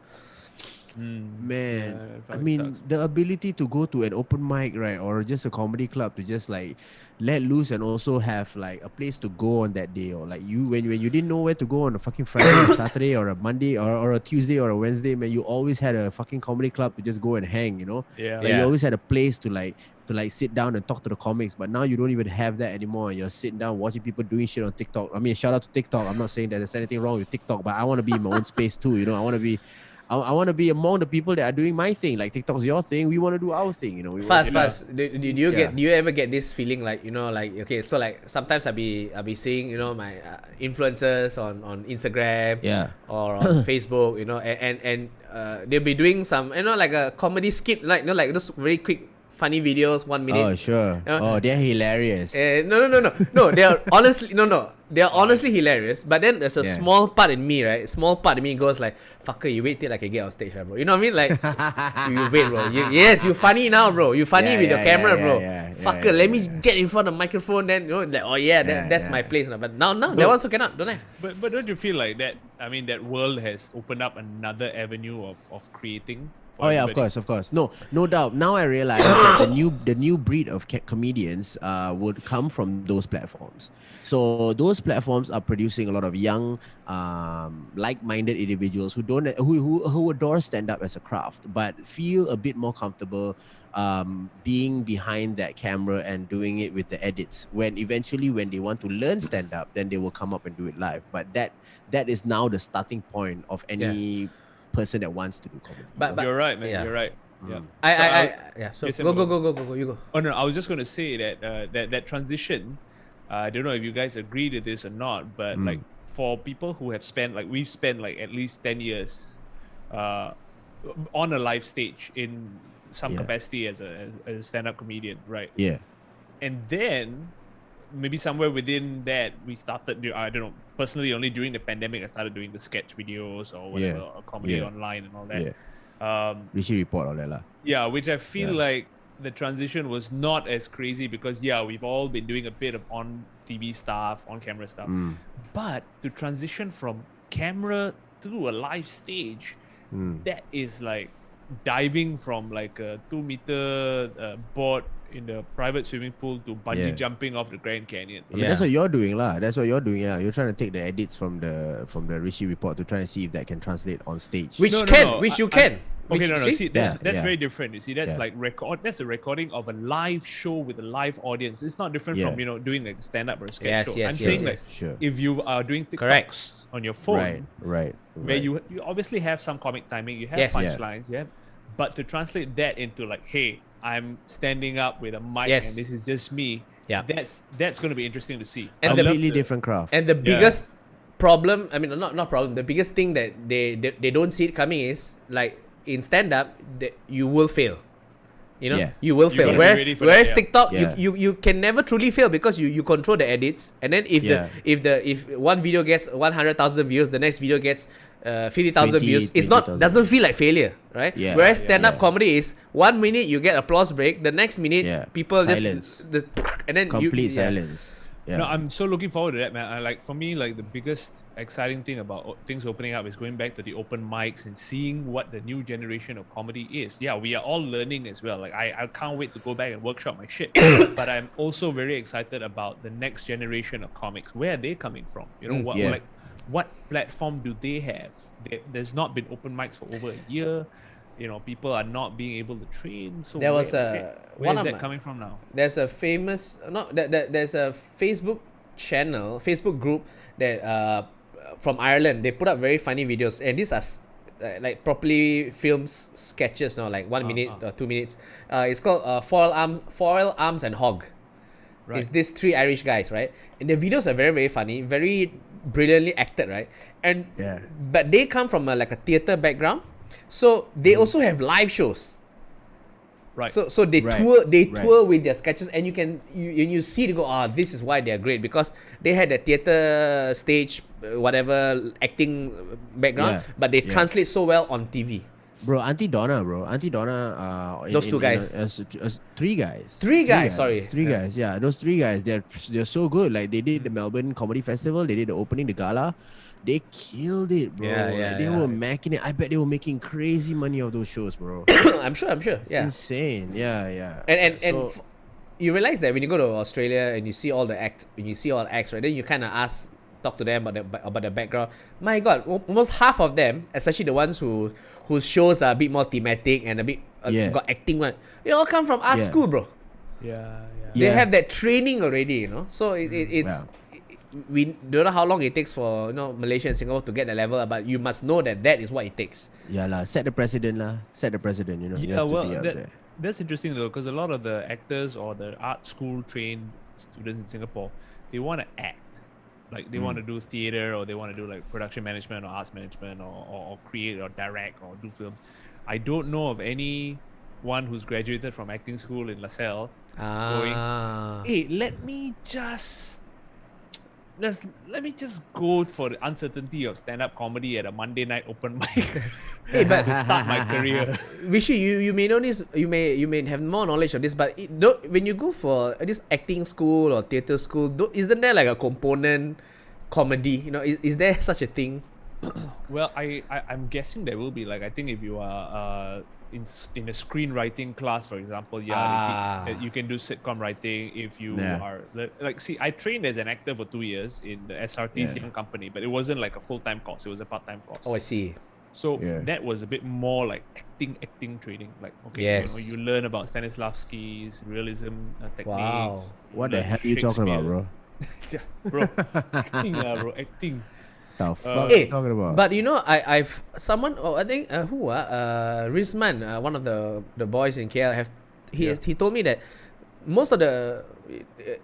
Man, I mean, the ability to go to an open mic, right, or just a comedy club to just like let loose and also have like a place to go on that day, or like when you didn't know where to go on a fucking Friday or Saturday or a Monday or a Tuesday or a Wednesday, man, you always had a fucking comedy club to just go and hang, You always had a place to sit down and talk to the comics, but now you don't even have that anymore. You're sitting down watching people doing shit on TikTok. I mean, shout out to TikTok. I'm not saying that there's anything wrong with TikTok, but I want to be in my own space too. I want to be among the people that are doing my thing. Like TikTok's your thing, we want to do our thing. Fast. Do you ever get this feeling like okay, so like sometimes I'll be seeing my influencers on Instagram or on Facebook, and they'll be doing some like a comedy skit, like like those very quick funny videos, 1 minute. Oh sure. They're hilarious. No. They are honestly They are honestly hilarious. But then there's a small part in me, right? Small part in me goes like, "Fucker, you wait till I can get on stage, right, bro." You know what I mean? Like, you wait, bro. You funny now, bro. You funny with your camera, bro. Fucker, let me get in front of the microphone. Then like, that's my place now. But now that one also cannot, don't I? But don't you feel like that? I mean, that world has opened up another avenue of creating. Oh yeah, everybody. of course. No doubt. Now I realize that the new breed of comedians would come from those platforms. So those platforms are producing a lot of young, like-minded individuals who adore stand-up as a craft, but feel a bit more comfortable being behind that camera and doing it with the edits. When eventually they want to learn stand-up, then they will come up and do it live. But that is now the starting point of any person that wants to do comedy. But you're right, man. You're right. Yeah. So go. You go. Oh no, I was just going to say that that transition. I don't know if you guys agree to this or not, but like for people who have spent we've spent at least 10 years on a live stage in some capacity as a stand-up comedian, right? Yeah. And then maybe somewhere within that we started, I don't know, personally only during the pandemic I started doing the sketch videos or whatever, or comedy online and all that. Rishi report all that lah. Yeah, which I feel Yeah. like the transition was not as crazy because we've all been doing a bit of on TV stuff, on camera stuff. But to transition from camera to a live stage, that is like diving from like a 2-meter board in the private swimming pool to bungee jumping off the Grand Canyon. I mean, that's what you're doing lah. That's what you're doing. Yeah, you're trying to take the edits from the Rishi report to try and see if that can translate on stage. Which No, you can. Okay, Which- no. See, that's Yeah. very different. You see, that's Yeah. like That's a recording of a live show with a live audience. It's not different from doing like stand-up or sketch show. I'm saying like Sure. if you are doing TikToks Correct. on your phone, Right. where you obviously have some comic timing, you have Yes. punchlines, but to translate that into like, hey, I'm standing up with a mic Yes. and this is just me. Yeah. That's going to be interesting to see. And I the- love Completely different craft. And the biggest problem, I mean, not problem, the biggest thing that they don't see it coming is like in stand-up, you will fail. You know, Yeah. you will You fail. gotta be ready for Whereas that, TikTok, Yeah. you can never truly fail because you control the edits, and then if one video gets 100,000 views, the next video gets 50,000 views. It's not 20,000. doesn't feel like failure, right? Yeah. Whereas Yeah. stand-up Yeah. comedy is 1 minute you get applause break, the next minute people Silence. just and then Complete silence. Yeah. No, I'm so looking forward to that, man. For me, like the biggest exciting thing about things opening up is going back to the open mics and seeing what the new generation of comedy is. Yeah, we are all learning as well. Like I can't wait to go back and workshop my shit. But I'm also very excited about the next generation of comics. Where are they coming from? You know, what platform do they have? There's not been open mics for over a year. You know, people are not being able to train. So There was where one is of that my- coming from now? There's a famous there's a Facebook group that from Ireland. They put up very funny videos, and these are like properly filmed sketches, like 1 minute or 2 minutes. It's called Foil Arms and Hog. Right. It's these 3 Irish guys, right? And the videos are very, very funny, very brilliantly acted, right? And but they come from like a theater background, so they also have live shows. Right. So they tour with their sketches, and you see to go, this is why they're great, because they had a theater stage whatever acting background, but they translate so well on TV. Bro, Auntie Donna. Those two guys. 3 guys. 3 guys, sorry. 3 guys, yeah. Those 3 guys, they're so good. Like, they did the Melbourne Comedy Festival, they did the opening, the gala. They killed it, bro. They were macking it. I bet they were making crazy money of those shows, bro. I'm sure. Yeah. Insane. Yeah. And So- you realize that when you go to Australia and you see all the acts, right? Then you kind of talk to them about the background. My God, almost half of them, especially the ones whose shows are a bit more thematic and a bit got acting one, they all come from art school, bro. Yeah. They have that training already, So it's. We don't know how long it takes for Malaysia and Singapore to get the level, but you must know that is what it takes. Yeah lah, set the precedent, you know. You have to be up there. That's interesting though, because a lot of the actors or the art school trained students in Singapore, they want to act, like they want to do theater, or they want to do like production management or arts management, or create or direct or do films. I don't know of anyone who's graduated from acting school in LaSalle going, hey, let me just go for the uncertainty of stand-up comedy at a Monday night open mic Hey, but to start my career. Rishi, you may know this. You may have more knowledge of this, but when you go for this acting school or theater school, isn't there like a component comedy? Is there such a thing? Well, I'm guessing there will be. Like, I think if you are in a screenwriting class, for example, you can do sitcom writing. If you are like, see, I trained as an actor for 2 years in the SRT's young company, but it wasn't like a full-time course. It was a part-time course. Oh, I see. So that was a bit more like acting training. Like, okay, you learn about Stanislavski's realism techniques. Wow. What the hell are you talking about, bro? Bro, acting. The fuck are you talking about? But I've someone. I think Rizman, one of the boys in KL, he told me that most of the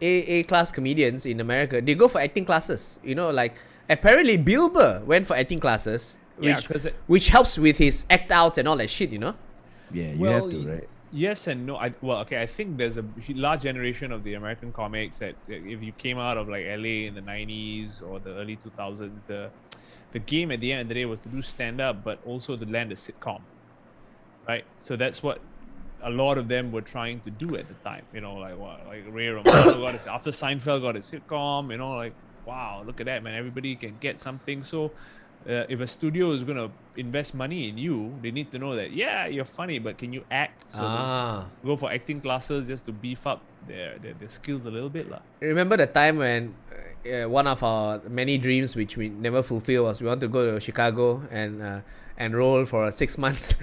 A class comedians in America, they go for acting classes. Like apparently Bill Burr went for acting classes, which helps with his act outs and all that shit. Yeah, you have to, right? Yes and no. I think there's a large generation of the American comics that if you came out of like LA in the 90s or the early 2000s, the game at the end of the day was to do stand-up, but also to land a sitcom. right? So that's what a lot of them were trying to do at the time. Like Ray Romano got his, after Seinfeld got his sitcom. Like, wow, look at that, man! Everybody can get something. So if a studio is gonna invest money in you, they need to know that you're funny, but can you act? So go for acting classes just to beef up their skills a little bit, lah. Remember the time when one of our many dreams which we never fulfilled was we want to go to Chicago and enroll for a 6 months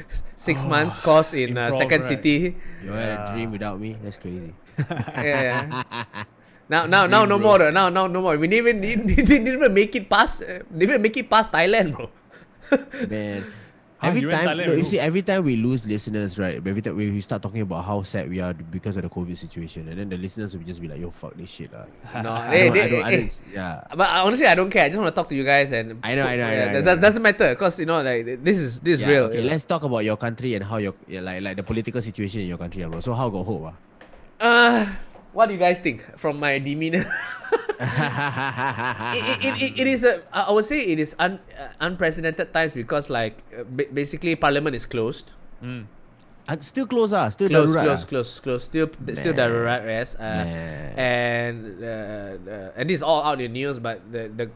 course in improv, Second right. City. You had a dream without me. That's crazy. Yeah. Now no more. Now no more. We didn't even make it past. Didn't even make it past Thailand, bro. Man. You went Thailand, you bro? see, every time we lose listeners, right? Every time we start talking about how sad we are because of the COVID situation, and then the listeners will just be like, "Yo, fuck this shit, lah." No, I don't, yeah. But honestly, I don't care. I just want to talk to you guys, and I know. That doesn't matter, cause like this is Yeah, real. Okay, let's talk about your country and how like the political situation in your country, bro. So how got hope, What do you guys think from my demeanor? It is I would say it is unprecedented times because basically Parliament is closed. Still close, still Close. Still darurat rest. And this is all out in the news, but the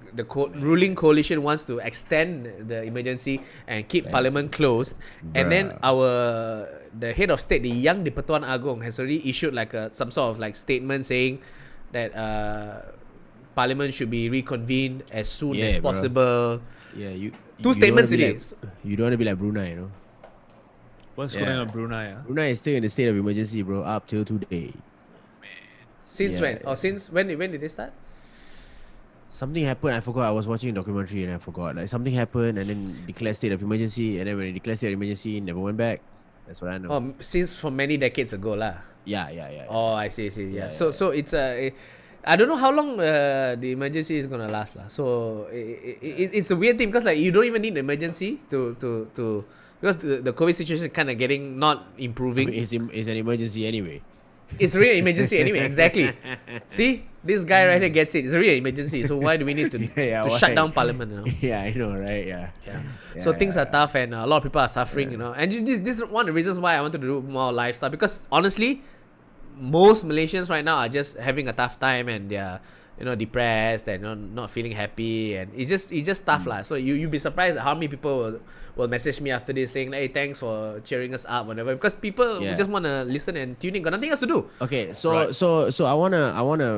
ruling coalition wants to extend the emergency and keep Parliament closed. And then the head of state, the Yang di-Pertuan Agong, has already issued some sort of statement saying that Parliament should be reconvened as soon as possible. Yeah, Two statements it is. You don't want to be like Brunei, you know. What's going on in Brunei? Brunei is still in the state of emergency, bro, up till today. Since when? Or since when did they start? Something happened, I forgot. I was watching a documentary and I forgot. Like something happened and then declared state of emergency, and then when they declared state of emergency, never went back. That's what I know. Oh, since from many decades ago lah. Yeah. Oh, I see. Yeah. So it's I don't know how long the emergency is gonna last lah. So it's a weird thing because you don't even need an emergency to because the COVID situation is kind of getting not improving. I mean, it's an emergency anyway. It's really an emergency anyway. Exactly. See, this guy right here gets it. It's really an emergency. So why do we need to shut down Parliament? You know? Yeah, I know, right? Yeah. So things are tough, and a lot of people are suffering. You know, and this is one of the reasons why I wanted to do more lifestyle, because honestly, most Malaysians right now are just having a tough time, and they're depressed and not feeling happy, and it's just tough lah. So you'd be surprised at how many people will message me after this saying, "Hey, thanks for cheering us up," whatever, because people just want to listen and tune in, got nothing else to do. Okay, so I wanna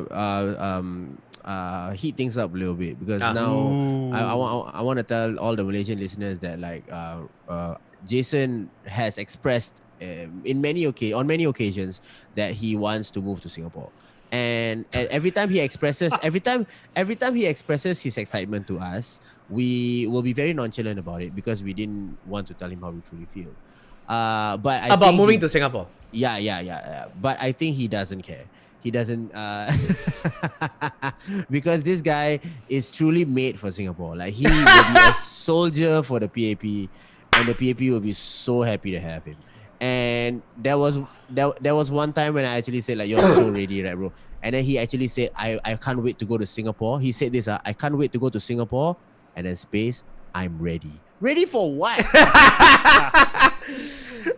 heat things up a little bit, because now I wanna tell all the Malaysian listeners that Jason has expressed on many occasions that he wants to move to Singapore. And every time he expresses his excitement to us, we will be very nonchalant about it because we didn't want to tell him how we truly feel. But I about think moving to Singapore. Yeah. But I think he doesn't care. He doesn't because this guy is truly made for Singapore. Like, he will be a soldier for the PAP, and the PAP will be so happy to have him. And there was one time when I actually said, you're so ready, right, bro? And then he actually said, I can't wait to go to Singapore. He said this, I can't wait to go to Singapore. And then space, I'm ready. Ready for what?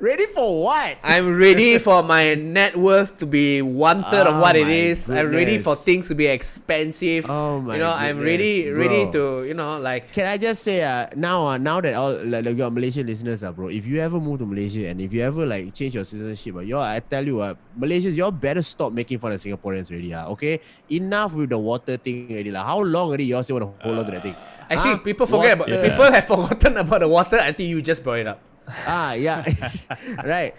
Ready for what? I'm ready for my net worth to be 1/3 of what it is. I'm ready for things to be expensive. Oh my I'm goodness, ready bro. to, Can I just say, now that all your Malaysian listeners are, bro, if you ever move to Malaysia and if you ever change your citizenship, I tell you Malaysians, y'all better stop making fun of Singaporeans already, okay? Enough with the water thing already, How long already y'all still want to hold on to that thing? Actually, people people have forgotten about the water until you just brought it up. Yeah. Right.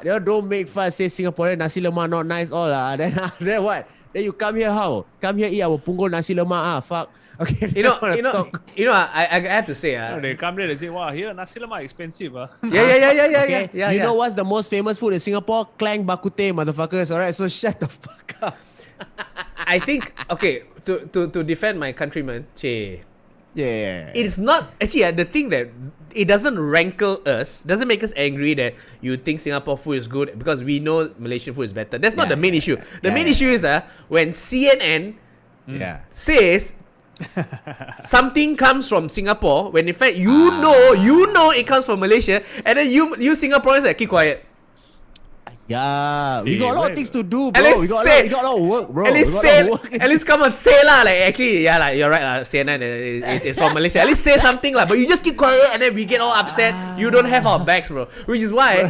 They don't make fuss, say Singaporean Nasi Lemak not nice all. Then what? Then you come here how? Come here eat our punggol Nasi Lemak. Fuck. Okay. I have to say, they come there, they say, wow, here Nasi Lemak expensive. Okay. Yeah. You know what's the most famous food in Singapore? Klang Bak Kut Teh, motherfuckers. Alright, so shut the fuck up. I think, okay, to defend my countrymen, Yeah. it's not actually the thing that it doesn't rankle us, doesn't make us angry that you think Singapore food is good because we know Malaysian food is better. That's not the main issue. The main issue is when CNN says something comes from Singapore when in fact you know it comes from Malaysia, and then you Singaporeans keep quiet. Yeah, we got a lot of things to do, bro. At least We got a lot of work, bro. At least come on, say lah. Like actually, yeah, like you're right lah. CNN it's from Malaysia. At least say something lah. But you just keep quiet, and then we get all upset. You don't have our backs, bro. Which is why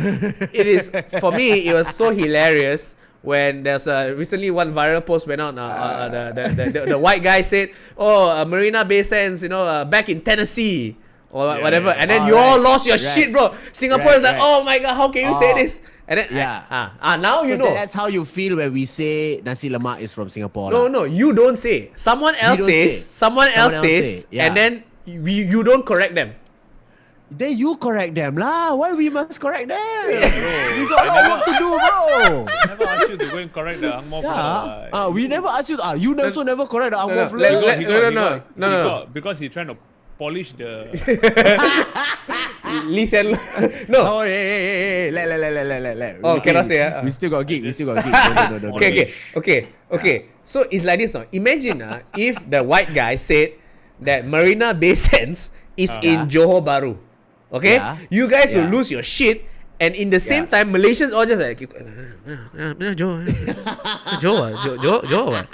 it is for me. It was so hilarious when there's recently one viral post went out. The white guy said, "Oh, Marina Bay Sands, back in Tennessee." Or whatever, and then you all lost your shit, bro. Singapore is like, oh my god, how can you say this? And then now you know. That's how you feel when we say Nasi Lemak is from Singapore. No, you don't say. Someone else says, and then you don't correct them. Then you correct them lah. Why we must correct them? We got a lot of work to do, bro. I never asked you to go and correct the Ang Mo fella. We never asked you. You also never correct the Ang Mo No. Because he's trying to polish the. Listen, no. Oh, hey. Let. Oh, cannot say. We still got gig. No. Okay. So it's like this now. Imagine if the white guy said that Marina Bay Sands is in Johor Bahru. Okay? Yeah. You guys will lose your shit. And in the same time, Malaysians all just like Johor.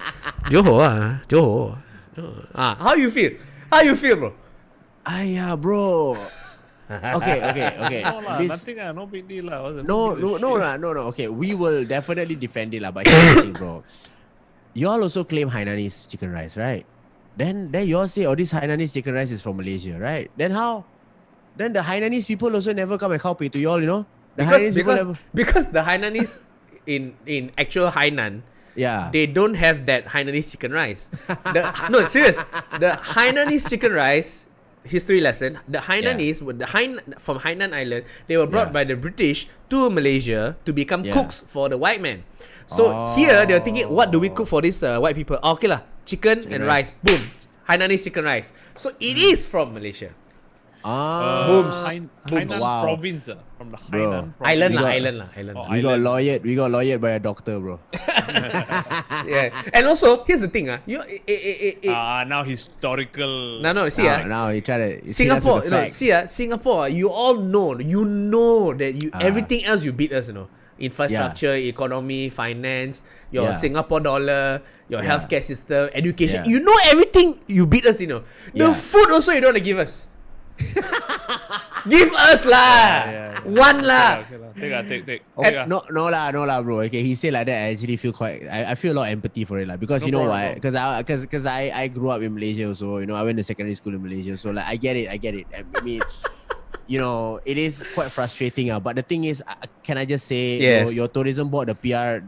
How you feel? How you feel, bro? Bro. Okay. Nothing, no big deal lah. No. Okay, we will definitely defend it lah. But here's the thing, bro. You all also claim Hainanese chicken rice, right? Then you all say, this Hainanese chicken rice is from Malaysia, right? Then how? Then the Hainanese people also never come and help it to you all, Because the Hainanese in actual Hainan, they don't have that Hainanese chicken rice. No, serious. The Hainanese chicken rice, history lesson, the Hainanese from Hainan Island, they were brought by the British to Malaysia to become cooks for the white man. So here they're thinking, what do we cook for these white people? Okay lah, chicken and rice. Boom, Hainanese chicken rice. So it is from Malaysia. Booms. Hainan province, from the Hainan Island. We got lawyered by a doctor, bro. And also here's the thing, now historical. No, see, now you try to Singapore. Singapore. You all know. You know that everything else you beat us. Infrastructure, economy, finance, your Singapore dollar, your healthcare system, education. You know everything. You beat us. The food also you don't want to give us. Give us lah. One lah. Take. No lah, bro. Okay, he said like that. I actually feel I feel a lot of empathy for it, like, because you know why? Because I grew up in Malaysia also. I went to secondary school in Malaysia, so like I get it. I mean, it is quite frustrating. But the thing is, can I just say, your tourism board, the PR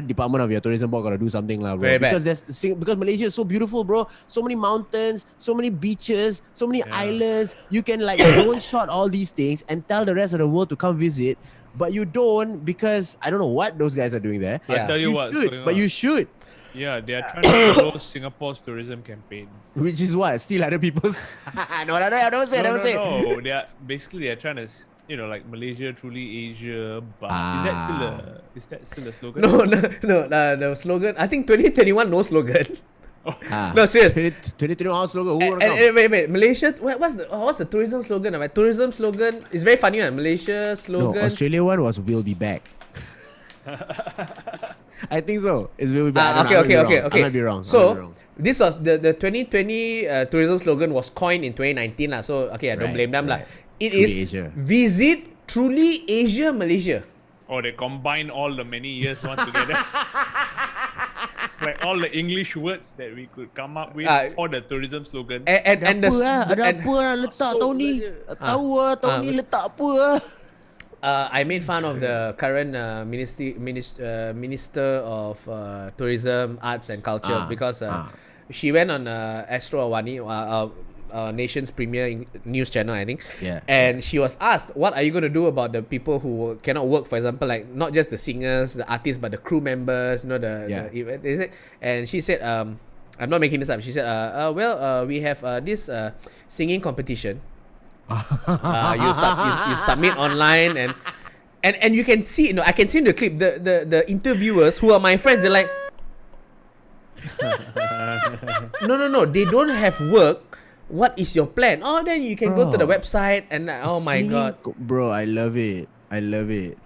department of your tourism board gotta do something lah, bro. Very bad. Because Malaysia is so beautiful, bro. So many mountains, so many beaches, so many islands. You can like drone shot all these things and tell the rest of the world to come visit, but you don't, because I don't know what those guys are doing there. I'll tell you what. You should. Yeah, they are trying to follow Singapore's tourism campaign. Which is what? Steal other people's. No, don't say. No. They are trying to, like Malaysia truly Asia. But is that still a slogan? No. The slogan. I think 2021 no slogan. No, serious. 2021 slogan. Wait. Malaysia. What's the tourism slogan? My tourism slogan is very funny. Malaysia slogan. No, Australia one was "We'll be back." I think so. It's "We'll be back." Okay. I might be wrong. So this was the 2020 tourism slogan was coined in 2019 lah. So I don't blame them lah. It Truly is Asia. Visit Truly Asia Malaysia. Oh, they combine all the many years once together. Like all the English words that we could come up with for the tourism slogan. Ada apa letak tahun ni? Tahun ni letak apa? I made fun of the current Minister of Tourism, Arts and Culture because she went on Astro Awani, nation's premier news channel, I think. Yeah. And she was asked, what are you going to do about the people who cannot work, for example, like not just the singers, the artists, but the crew members, the event. And she said, I'm not making this up. She said, we have this singing competition. You submit online and you can see, I can see in the clip the interviewers who are my friends, they're like No. They don't have work. What is your plan? Oh, then you can go to the website and oh my god, bro, I love it.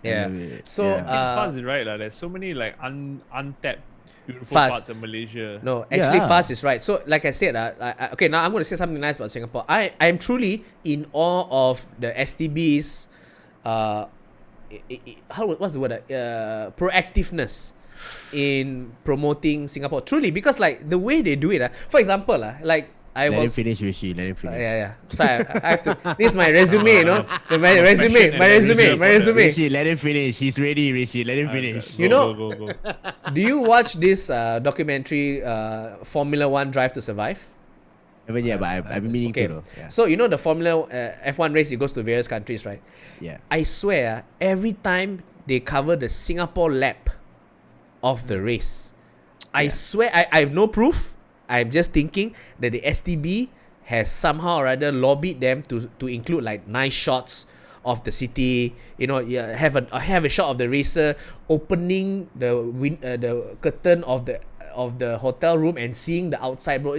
Yeah. So Fuzz is right, there's so many like untapped beautiful Fuzz. parts of Malaysia. No, actually, Yeah. Fuzz is right. So, like I said, okay, now I'm going to say something nice about Singapore. I am truly in awe of the STB's, what's the word? Proactiveness in promoting Singapore. Truly, because like the way they do it, for example, like I Let him was. finish, Rishi. Let him finish. Yeah. So I have to. This is my resume, you know. My resume. Rishi, let him finish. He's ready, Rishi. Let him finish. You know- Go. Do you watch this documentary, Formula One Drive to Survive? Haven't yet, but I've been meaning Okay. to though. Yeah. So you know the Formula F1 race, it goes to various countries, right? Yeah. I swear, every time they cover the Singapore lap of the race, I swear, I have no proof. I'm just thinking that the STB has somehow or other lobbied them to include like nice shots of the city. You know, have a shot of the racer opening the curtain of the hotel room and seeing the outside, bro.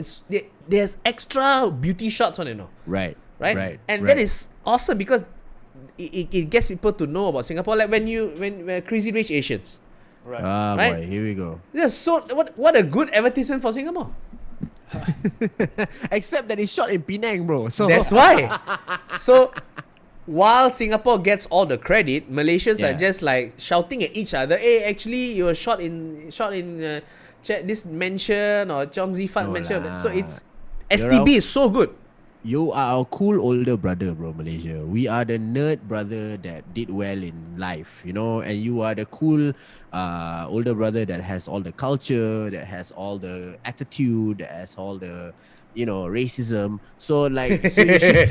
There's extra beauty shots on it, Right. And that is awesome because it gets people to know about Singapore. Like when Crazy Rich Asians. Right. Right? Boy, here we go. Yeah, so what a good advertisement for Singapore. Except that it's shot in Penang, bro. So That's why. So while Singapore gets all the credit, Malaysians are just like shouting at each other. Hey, actually, you were shot in this mansion or Chong Zifat No mansion. lah. So it's STB is so good. you are our cool older brother, bro, Malaysia. We are the nerd brother that did well in life, you know, and you are the cool older brother that has all the culture, that has all the attitude, that has all the, you know, racism. So like so you should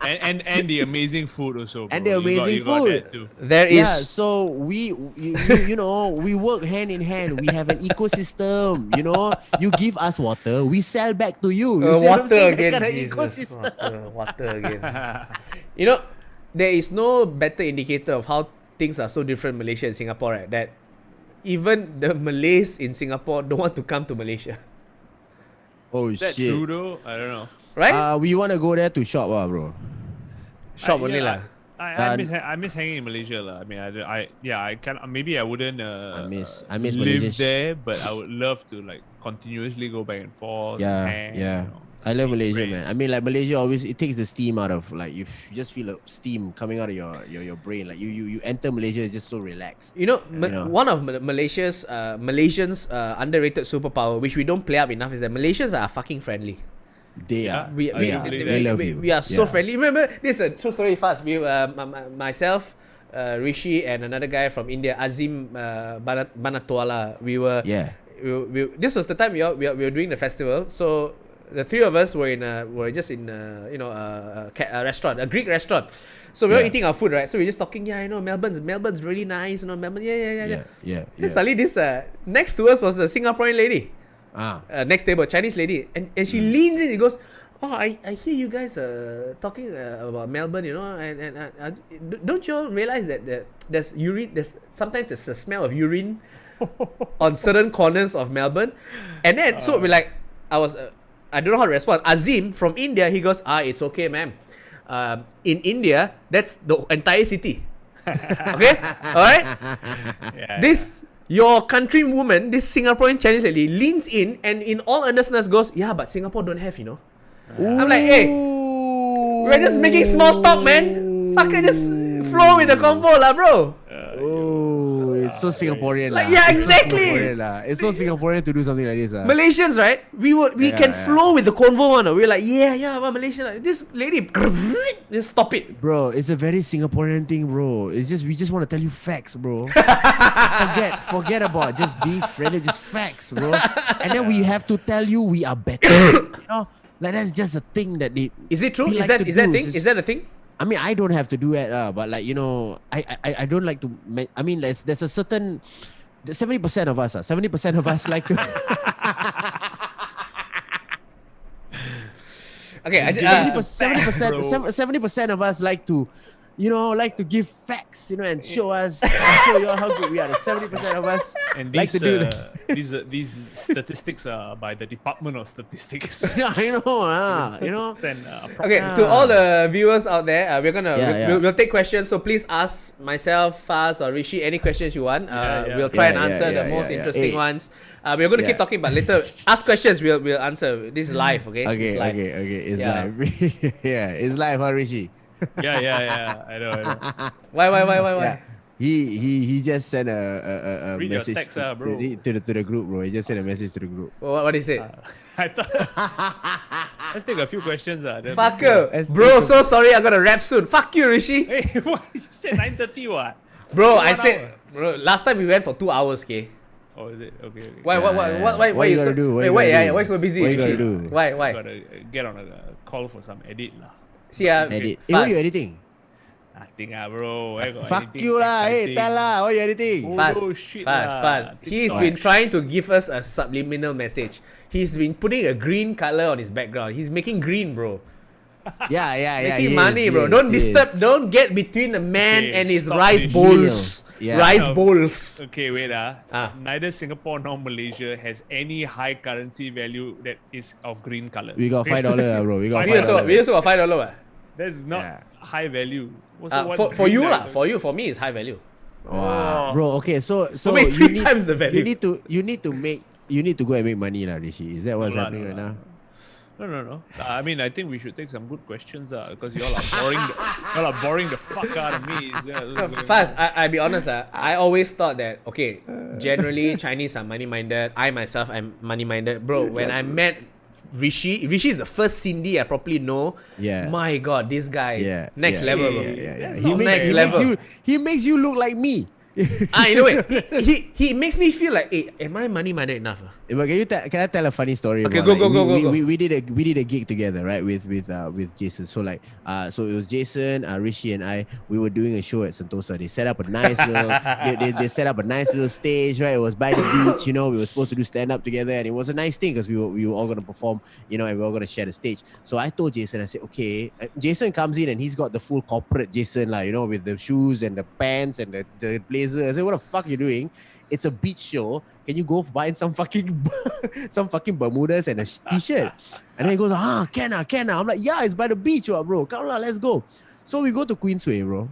and the amazing food also, bro. And the you amazing got food. that too. There yeah, is so you know, we work hand in hand. We have an ecosystem, you know. You give us water, we sell back to you. You see what I'm water saying? That again. kind of Jesus. ecosystem. Water again. You know, there is no better indicator of how things are so different in Malaysia and Singapore, right? That even the Malays in Singapore don't want to come to Malaysia. Oh Is that shit. true though? I don't know. Right? We want to go there to shop, bro. Shop only lah. I miss hanging in Malaysia lah. I mean, I can maybe I wouldn't I miss live Malaysian there, but I would love to like continuously go back and forth. Yeah, hang, yeah. you know. I love Eat Malaysia, great. man. I mean, like Malaysia always, it takes the steam out of, like, you just feel a steam coming out of your brain. Like you enter Malaysia, it's just so relaxed. You know, know. one of Malaysia's underrated superpower, which we don't play up enough, is that Malaysians are fucking friendly. They are. We They love you. we are so Yeah. friendly. Remember, this is a true story fast. We myself, Rishi, and another guy from India, Azim Banatwala. We were this was the time we were doing the festival. So the three of us were just in a restaurant, a Greek restaurant. So we were eating our food, right? So we were just talking. Yeah, you know, Melbourne's really nice. You know, Melbourne. Yeah. Then suddenly this next to us was a Singaporean lady. Next table, Chinese lady, and she leans in. She goes, "Oh, I hear you guys talking about Melbourne, you know, and don't you all realize that there's urine? Sometimes there's a smell of urine on certain corners of Melbourne." And then so we're like, I don't know how to respond. Azim from India, he goes, "It's okay, ma'am. In India, that's the entire city. Okay, all right. Your countrywoman, this Singaporean Chinese lady, leans in and in all earnestness goes, yeah, but Singapore don't have, you know." I'm like, hey, we're just making small talk, man. Fucking just flow with the convo lah, bro. It's so Singaporean. Like, lah. yeah, It's so exactly. Singaporean lah. It's so Singaporean to do something like this. Malaysians, right? We can flow with the convo one. We're like, yeah, but Malaysia, this lady, just stop it. Bro, it's a very Singaporean thing, bro. It's just, we just want to tell you facts, bro. forget about just being friendly, just facts, bro. And then we have to tell you we are better. You know, like that's just a thing that they. Is it true? we Is like that to thing? do. It's Is that a thing? I mean, I don't have to do it, but like, you know, I don't like to. I mean, there's a certain 70% of us, 70% of us like to. Okay, 70% of us like to like to give facts, and show us, show you all how good we are. The 70% of us And like these, to do that. these statistics are by the Department of Statistics. I know, Okay, to all the viewers out there, we're gonna Yeah, we'll take questions. So please ask myself, Fuzz, or Rishi any questions you want. We'll try and answer the most interesting ones. We're gonna keep talking, but later ask questions. We'll answer. This is live, okay? Okay, It's live. It's live. Yeah, it's live, huh, Rishi? yeah. I know. Why? Yeah. He just sent a Read your message text, to bro. the group, bro. He just sent a message to the group. What is it? I thought. Let's take a few questions. Fucker, bro. So sorry, I gotta rap soon. Fuck you, Rishi. Hey, what? You said 9:30 what? Bro, I 1 said, hour. bro, last time we went for 2 hours, okay? Oh, is it? Okay. Why What you so, gotta do? What wait, you why gotta do? you so busy, What you Rishi? gotta do? Why? Gotta get on a call for some edit lah. See, Edit. Hey, Fuzz. what you editing? Nothing bro. I got Fuck anything you lah. Hey, exciting. tell lah. What you editing? Oh, shit lah. He's TikTok. been trying to give us a subliminal message. He's been putting a green color on his background. He's making green, bro. Yeah. Making yes, money, bro. yes, Don't yes. disturb. Don't get between the man Okay, and his stop rice this. bowls. Yeah. Rice No. bowls. Okay, wait. Ah. Neither Singapore nor Malaysia has any high currency value that is of green color. We got $5, bro. We got We also, $5. we also got $5. That's not Yeah. high value. So what's For green you like? lah. For you, for me, it's high value. Wow, bro. Okay, so makes you three times the value. You need to go and make money, lah, Rishi. Is that what's No lah, happening no right lah. now? No. I mean, I think we should take some good questions, because y'all are boring the fuck out of me. Fast, I'll be honest. I always thought that, okay, generally Chinese are money-minded. I myself am money-minded. Bro, when I met Rishi is the first Cindy I properly know. Yeah. My God, this guy. Yeah. Next yeah, level, yeah, bro. Yeah. That's He not makes, next he, level. makes you, he makes you look like me. In a way, he makes me feel like, hey, am I money-minded enough? But can I tell a funny story? Okay, about, go. We did a gig together, right? With Jason. So so it was Jason, Rishi, and I. We were doing a show at Sentosa. They set up a nice little they set up a nice little stage, right? It was by the beach, We were supposed to do stand up together, and it was a nice thing because we were all gonna perform, and we were all gonna share the stage. So I told Jason, I said, okay. Jason comes in and he's got the full corporate Jason, with the shoes and the pants and the blazer. I said, what the fuck you doing? It's a beach show. Can you go buy some fucking Bermudas and a t-shirt? And then he goes, can I? I'm like, yeah, it's by the beach, bro. Come on, let's go. So we go to Queensway, bro.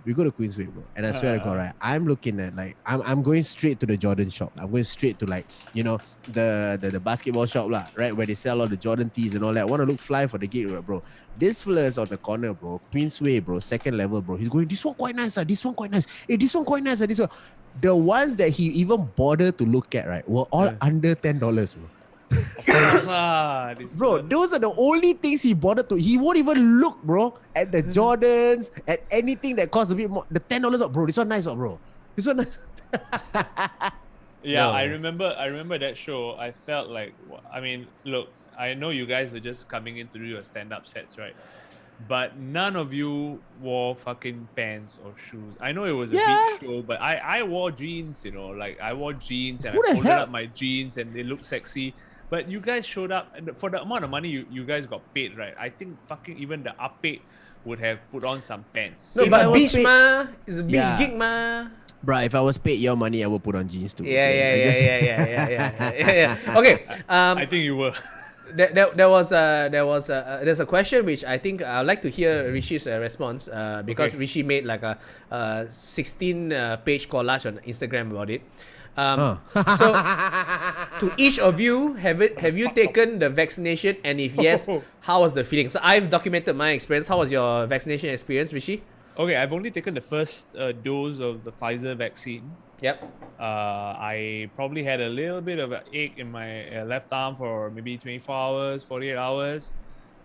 And I swear to God, right, I'm looking at I'm going straight to the Jordan shop. I'm going straight to the basketball shop, right, where they sell all the Jordan tees and all that. I want to look fly for the gig, bro. This fella's on the corner, bro. Queensway, bro. Second level, bro. He's going, this one quite nice, this one quite nice. Hey, this one quite nice, this one. The ones that he even bothered to look at, right, were all under $10, bro. Of course, Bro, those are the only things he bothered to. He won't even look, bro, at the Jordans, at anything that costs a bit more. The $10, bro. This one nice, bro. This one nice. Yeah, No. I remember that show. I felt like, look, I know you guys were just coming in to do your stand-up sets, right? But none of you wore fucking pants or shoes. I know it was a beach show, but I wore jeans, I wore jeans and Who I the folded hell? up my jeans and they looked sexy. But you guys showed up, and for the amount of money you guys got paid, right? I think fucking even the uppaid would have put on some pants. No, If I but was beach paid- ma, it's a beach Yeah. gig ma. Bro, if I was paid your money, I would put on jeans too. Yeah. Okay. I think you were. There's a question which I think I'd like to hear Rishi's response because Okay. Rishi made like a 16-page collage on Instagram about it. So, to each of you, have you taken the vaccination? And if yes, how was the feeling? So I've documented my experience. How was your vaccination experience, Rishi? Okay, I've only taken the first dose of the Pfizer vaccine. Yep. I probably had a little bit of an ache in my left arm for maybe 24 hours, 48 hours.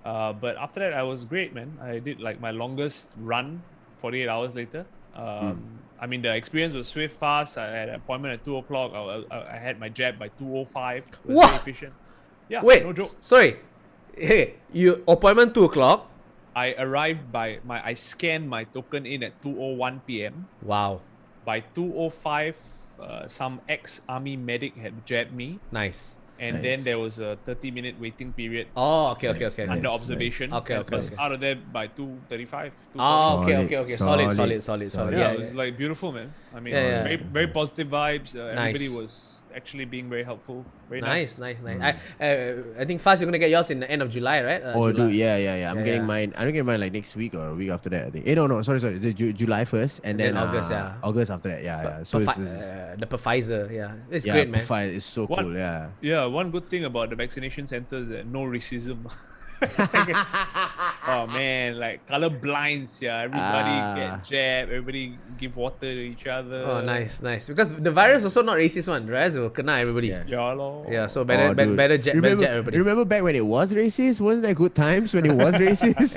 But after that, I was great, man. I did like my longest run 48 hours later. The experience was swift, fast. I had an appointment at 2 o'clock. I had my jab by 2:05. It was What? very efficient. Yeah, Wait, no joke. sorry. Hey, you appointment 2 o'clock? I arrived I scanned my token in at 2:01 p.m. Wow. By 2:05, some ex-army medic had jabbed me. Nice. and then there was a 30-minute waiting period Oh, okay. under observation. Okay, and okay, was okay. out of there by 2:35. Oh, Solid, okay. Solid. solid. Yeah, Yeah, it was like beautiful, man. I mean, Yeah. very very positive vibes. Everybody Nice. was actually being very helpful. Very Nice. nice. I think Fuzz, you're gonna get yours in the end of July, right? Oh, July. dude, yeah. I'm Yeah, getting yeah. mine. I'm getting mine like next week or a week after that. I think. No. Sorry. The July first, and then then August, yeah. August after that. Yeah. So The Pfizer, yeah, it's yeah, great, man. It's so What- cool. Yeah. Yeah, one good thing about the vaccination centers is that no racism. Oh man, like color blinds, yeah. Everybody get jabbed, everybody give water to each other. Oh, nice. Because the virus also not racist one, right? So kena everybody. Yeah. Yeah, lor. Yeah, so Oh, better jet everybody. Remember back when it was racist? Wasn't there good times when it was racist?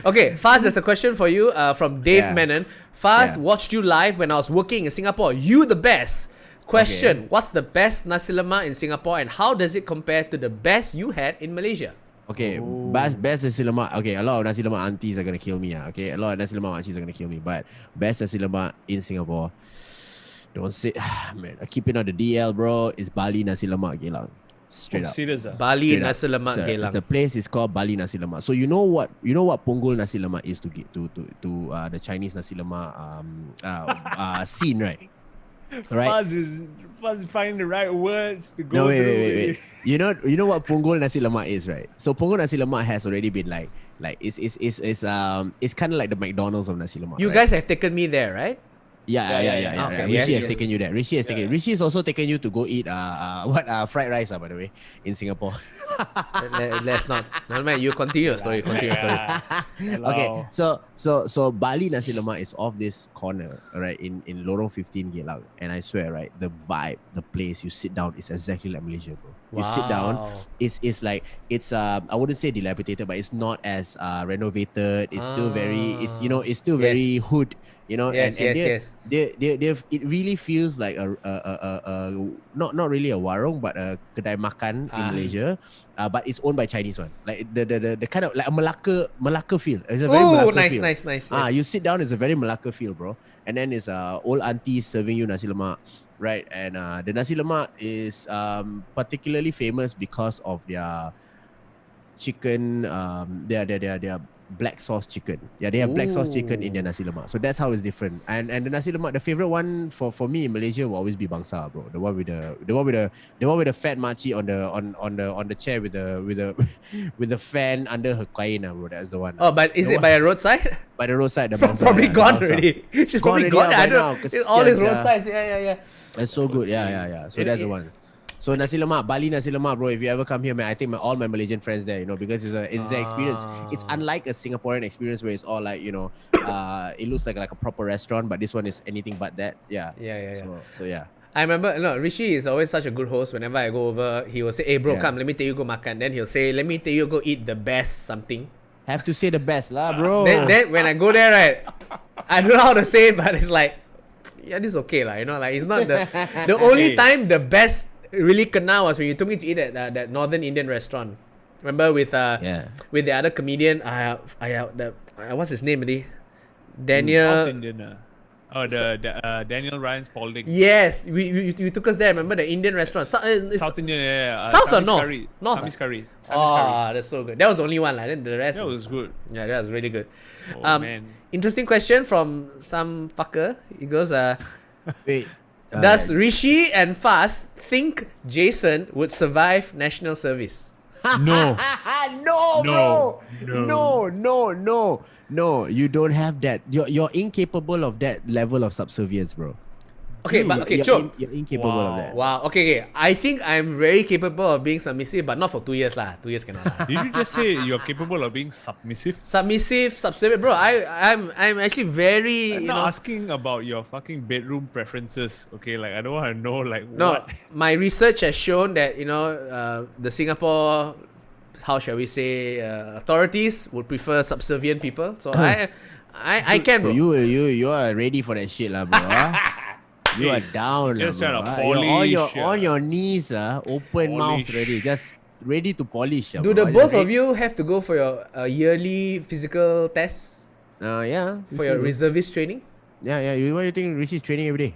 Okay, Faz, there's a question for you from Dave Yeah. Menon. Faz Yeah. watched you live when I was working in Singapore. You the best. Question, what's the best Nasi Lemak in Singapore and how does it compare to the best you had in Malaysia? Okay, best Nasi Lemak. Okay, a lot of Nasi Lemak aunties are gonna kill me. Okay, a lot of Nasi Lemak aunties are gonna kill me. But best Nasi Lemak in Singapore. Don't say, man. I keep it on the DL, bro. It's Bali Nasi Lemak Geylang. Straight up. Serious, Bali Straight up. Nasi Lemak Sir, Geylang. the place is called Bali Nasi Lemak. So you know what Punggol Nasi Lemak is to the Chinese Nasi Lemak scene, right? Right. Fuzz is finding the right words to go No, through. wait. You know what Punggol Nasi Lemak is, right? So Punggol Nasi Lemak has already been like it's kind of like the McDonald's of Nasi Lemak. You right? guys have taken me there, right? Yeah. Okay, Rishi yes. has taken you there. Rishi has taken. Rishi has also taken you to go eat fried rice, by the way, in Singapore. Let's not. No, man, you continue your story. Okay, so Bali Nasi Lemak is off this corner, right, in Lorong 15 Geylang, and I swear, right, the vibe, the place you sit down is exactly like Malaysia, bro. You sit down, it's like I wouldn't say dilapidated, but it's not as renovated. It's still very, it's still very hood. Yes. It really feels like a not really a warung, but a kedai makan in Malaysia, but it's owned by Chinese one. Like the kind of like a Malacca feel. It's a very Malacca feel. Nice. Yes. You sit down, it's a very Malacca feel, bro. And then it's old aunties serving you nasi lemak, right? And the nasi lemak is particularly famous because of their chicken, their black sauce chicken. Yeah, they have black sauce chicken in their nasi lemak. So that's how it's different. And the nasi lemak, the favorite one for me in Malaysia will always be bangsa, bro. The one with the fat makcik on the chair with the fan under her kain, bro. That's the one. Oh, but is it by a roadside? By the roadside, the bangsa. Probably yeah, gone bangsa. already. She's Gone probably already, gone. yeah, I by don't. now, It's all his kesian, roadsides. Yeah. That's so good. Yeah. So that's the one. So nasi lemak, Bali nasi lemak, bro. If you ever come here, man, I take all my Malaysian friends there, because it's the experience. It's unlike a Singaporean experience where it's all like, it looks like a proper restaurant, but this one is anything but that. Yeah. So yeah. I remember, Rishi is always such a good host. Whenever I go over, he will say, "Hey, bro, Yeah. come, let me take you go makan." Then he'll say, "Let me take you go eat the best something." Have to say the best lah, bro. Then when I go there, right, I don't know how to say it, but it's like, yeah, this is okay lah. Like it's not the only time the best really kena was when you took me to eat at that Northern Indian restaurant. Remember with the other comedian, what's his name, really? Daniel. South Indian. Daniel Ryan Spalding. Yes, you took us there. Remember the Indian restaurant? South Indian, yeah. South or Samis north? Curry. North. Samis curry. That's so good. That was the only one, Then the rest That was good. Yeah, that was really good. Oh, man. Interesting question from some fucker. He goes, Wait. does Rishi and Fuzz think Jason would survive national service? No. No, you don't have that. You're incapable of that level of subservience, bro. Okay, but okay, Chop. You're incapable of that. Wow. Okay. I think I'm very capable of being submissive, but not for 2 years lah. 2 years cannot lah. Did you just say you're capable of being submissive? Submissive, subservient, bro. I'm actually very. I'm not asking about your fucking bedroom preferences. Okay, like I don't want to know like No, what. my research has shown that the Singapore, how shall we say, authorities would prefer subservient people. So I can, bro. You are ready for that shit, lah, bro. You are down, Just bro. trying to You're polish, on your knees, open mouth Polish. ready, just ready to polish. Do the both of you have to go for your yearly physical tests Yeah. for your reservist training? Yeah. What do you think Rishi is training every day?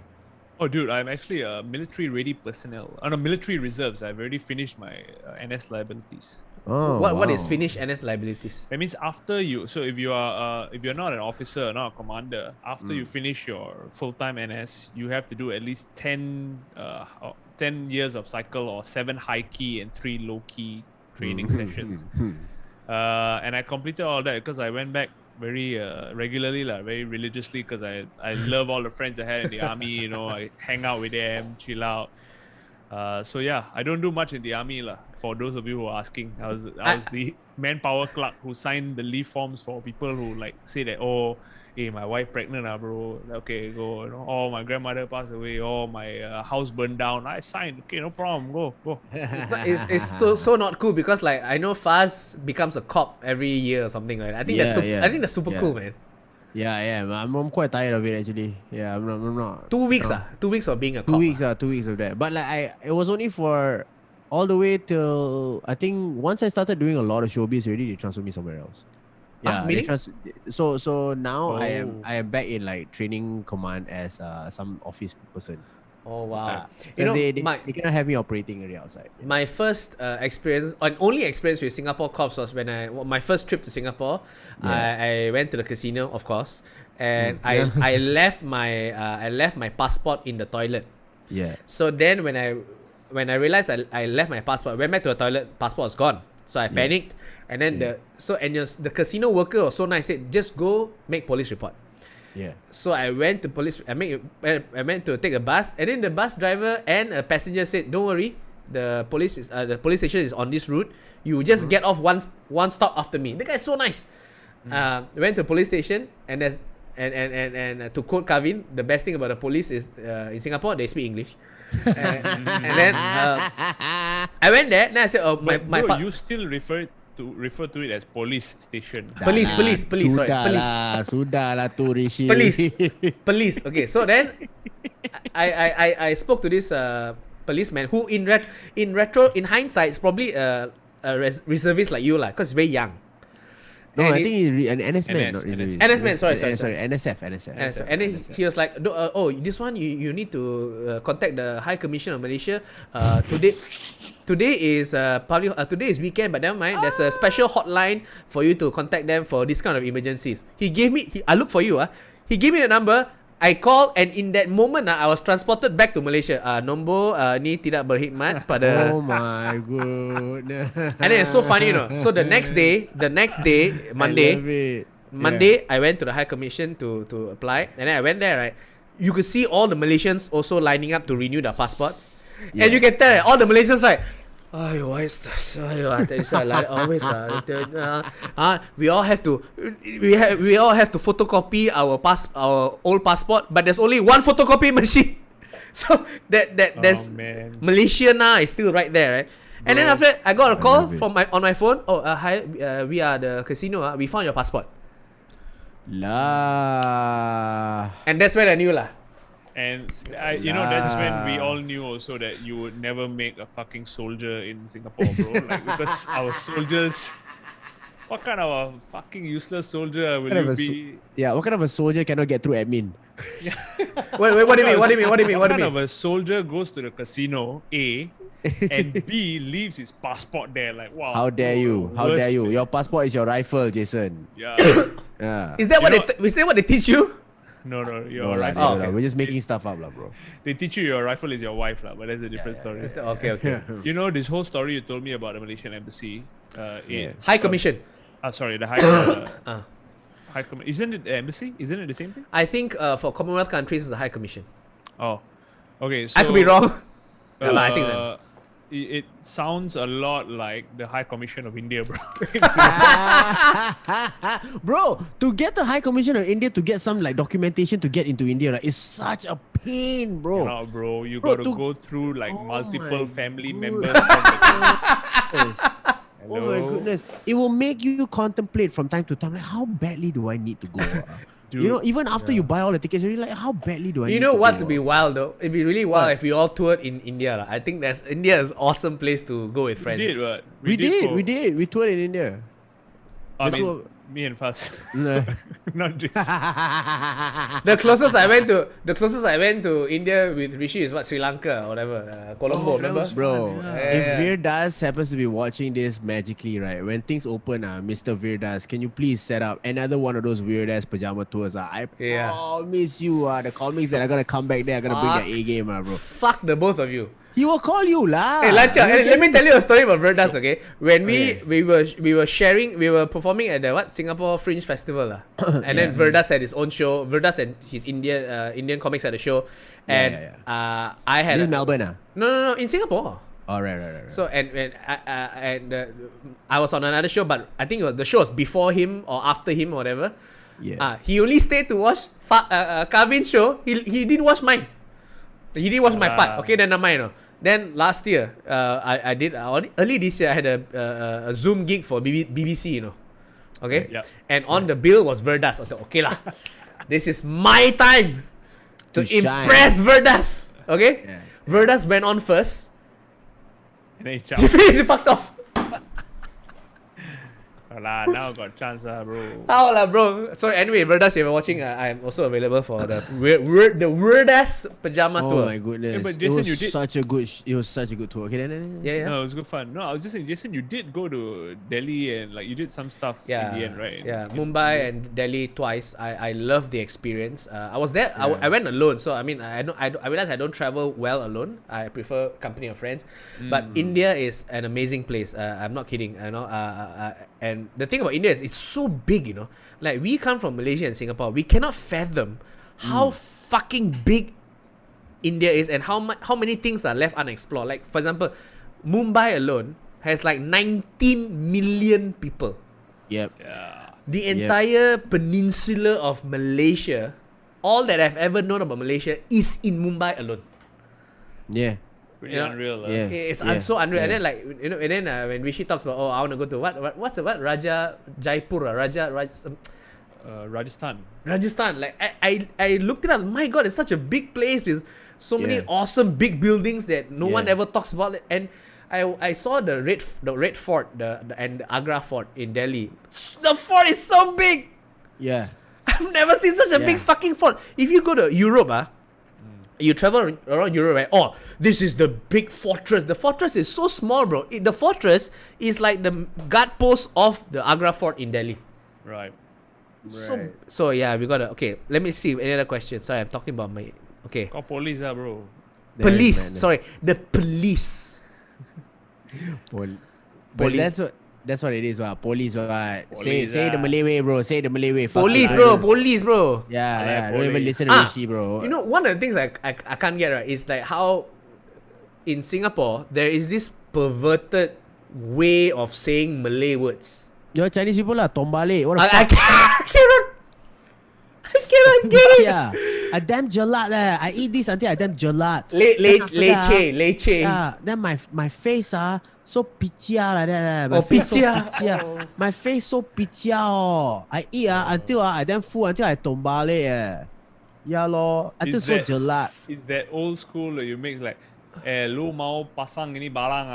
Oh, dude, I'm actually a military-ready personnel. No, military reserves. I've already finished my NS liabilities. Oh, What is wow. finished NS liabilities? That means after you, so if you are, if you're not an officer, not a commander, after you finish your full-time NS, you have to do at least 10 years of cycle or 7 high-key and 3 low-key training sessions. And I completed all that because I went back very regularly, very religiously, because I love all the friends I had in the army. You know, I hang out with them, chill out. So yeah, I don't do much in the army for those of you who are asking. I was the manpower clerk who signed the leave forms for people who like say that, oh, hey, my wife pregnant, bro. Okay, go. You know, oh, my grandmother passed away. Oh, my house burned down. I signed. Okay, no problem. Go. It's so not cool because like I know Fuzz becomes a cop every year or something like that. I think that's super cool, man. Yeah. I'm quite tired of it actually. Yeah, I'm not. 2 weeks 2 weeks of being a cop. 2 weeks 2 weeks of that. But like it was only for all the way till I think once I started doing a lot of showbiz already, they transferred me somewhere else. Yeah, meaning? So now I am back in like training command as some office person. Oh wow! They cannot have me operating area outside. My first experience, and only experience with Singapore cops was when my first trip to Singapore. I went to the casino, of course, and I left my passport in the toilet. Yeah. So then when I realized I left my passport, I went back to the toilet. Passport was gone. So I panicked, and then the casino worker was so nice. Said just go make police report. Yeah. So I went to police. I meant to take a bus, and then the bus driver and a passenger said, "Don't worry, the police station is on this route. You just get off one stop after me." The guy's so nice. Went to the police station, and to quote Kavin, the best thing about the police is in Singapore they speak English. And then I went there. And I said, "Oh, my you still refer to it as police station." Police. Sorry, police. Sudahlah tu Rishi. Police. Okay, so then I spoke to this policeman who in hindsight is probably a reservist like you because very young. No, I think he's an NS man, not reservist. NS man, sorry. NSF. And then he was like, this one you need to contact the High Commission of Malaysia. Today is today is weekend, but never mind. There's a special hotline for you to contact them for this kind of emergencies. I look for you. He gave me the number. I called, and in that moment I was transported back to Malaysia. Nombor ni tidak berkhidmat pada. Oh my goodness. And then it's so funny, So the next day, Monday, I went to the High Commission to apply, and then I went there. Right, you could see all the Malaysians also lining up to renew their passports, and you can tell all the Malaysians always we all have to photocopy our old passport, but there's only one photocopy machine. So there's Malaysia now is still right there, right? Bro, and then after that, I got a call on my phone. Hi, we are the casino. We found your passport. And that's when I knew And that's when we all knew also that you would never make a fucking soldier in Singapore, bro. Because our soldiers, what kind of a fucking useless soldier will you be? What kind of a soldier cannot get through admin? Wait, what do you mean? What do you mean? What kind of a soldier goes to the casino, A, and B, leaves his passport there? Like, wow. How dare you? How dare you? Your passport is your rifle, Jason. Yeah. Is that what they teach you? No, your rifle. We're just making stuff up, bro. They teach you your rifle is your wife, but that's a different story. Okay. You know this whole story you told me about the Malaysian embassy. High Commission. Sorry, the High Commission. Isn't it the embassy? Isn't it the same thing? I think for Commonwealth countries, it's a High Commission. Oh, okay. So, I could be wrong. I think that. It sounds a lot like the High Commission of India, bro. Bro, to get the High Commission of India to get some documentation to get into India, is such a pain, bro. No, bro, you got to go through multiple family members. Oh my goodness. It will make you contemplate from time to time, how badly do I need to go? Dude, even after you buy all the tickets, you're like, how badly do I need to go? What's be wild though? It'd be really wild if we all toured in India. I think India is an awesome place to go with friends. We did. We toured in India. Me and Fuzz. No. Not just. The closest I went to India with Rishi is what, Sri Lanka or whatever, Colombo. Remember? Bro, Yeah. if Virdas happens to be watching this magically, right? When things open, Mr. Virdas, can you please set up another one of those weird ass pajama tours? I Yeah. promise you, the comics that are gonna come back there are gonna bring their A game, bro. Fuck the both of you. He will call you, lah. Hey, Lancha, let me tell you a story about Verdas, okay? When we were performing at the Singapore Fringe Festival, lah. And then Verdas had his own show. Verdas and his Indian comics had a show, and I had This is Melbourne, no, in Singapore. Oh, right. So and I was on another show, but I think the show was before him or after him or whatever. Yeah. He only stayed to watch Kavin's show. He didn't watch mine. He didn't watch my part. Okay, then mine. Then last year, I did early this year. I had a Zoom gig for BBC, okay. Yep. And on the bill was Verdas. I thought, okay lah, this is my time to impress Verdas. Okay, Verdas went on first. And then he He finished, he fucked off. now got chance, bro. How lah, bro? So anyway, Verdas, if you're watching, I'm also available for the weird-ass pajama tour. Oh my goodness! Yeah, but Jason, it was you did- it was such a good tour. Okay, then. Yeah. No, it was good fun. No, I was just saying, Jason, you did go to Delhi and like you did some stuff in the end, right? Yeah, Mumbai and Delhi twice. I love the experience. I was there. I went alone, so I mean, I realize I don't travel well alone. I prefer company of friends. But India is an amazing place. I'm not kidding. And the thing about India is it's so big. Like we come from Malaysia and Singapore, we cannot fathom how fucking big India is and how many things are left unexplored. Like for example, Mumbai alone has like 19 million people. Yep. Yeah. The entire peninsula of Malaysia, all that I've ever known about Malaysia is in Mumbai alone. Yeah. Pretty unreal. Yeah. It's so unreal. And then like when Rishi talks about I want to go to what's the Raja Jaipur, Rajasthan. Rajasthan. Like I looked it up. My God, it's such a big place with so many awesome big buildings that no one ever talks about. And I saw the Red Fort, and the Agra Fort in Delhi. The fort is so big. Yeah. I've never seen such a big fucking fort. If you go to Europe, you travel around Europe, right? Oh, this is the big fortress. The fortress is so small, bro. The fortress is like the guard post of the Agra Fort in Delhi. Right. So yeah, we gotta. Okay, let me see any other questions. Sorry, I'm talking about my. Okay. Got police, bro. Police. Sorry, the police. But that's what it is, Police, Police, say the Malay way, bro. Say the Malay way. Fuck Police, it, bro. Police, bro. Yeah. Don't police. even listen to Rishi, bro. You know, one of the things I can't get right is like how in Singapore there is this perverted way of saying Malay words. Your Chinese people lah, tombale. What the I fuck? cannot get it. Yeah. I damn gelat I eat this until I damn gelat. Leche. Yeah. Then my face so pichia like that. Oh, Face so pichia. pichia. My face so pichia I eat until I damn full until I tombale Yeah lor. Until so gelat. It's that old school that you make like, lu mau pasang ini barang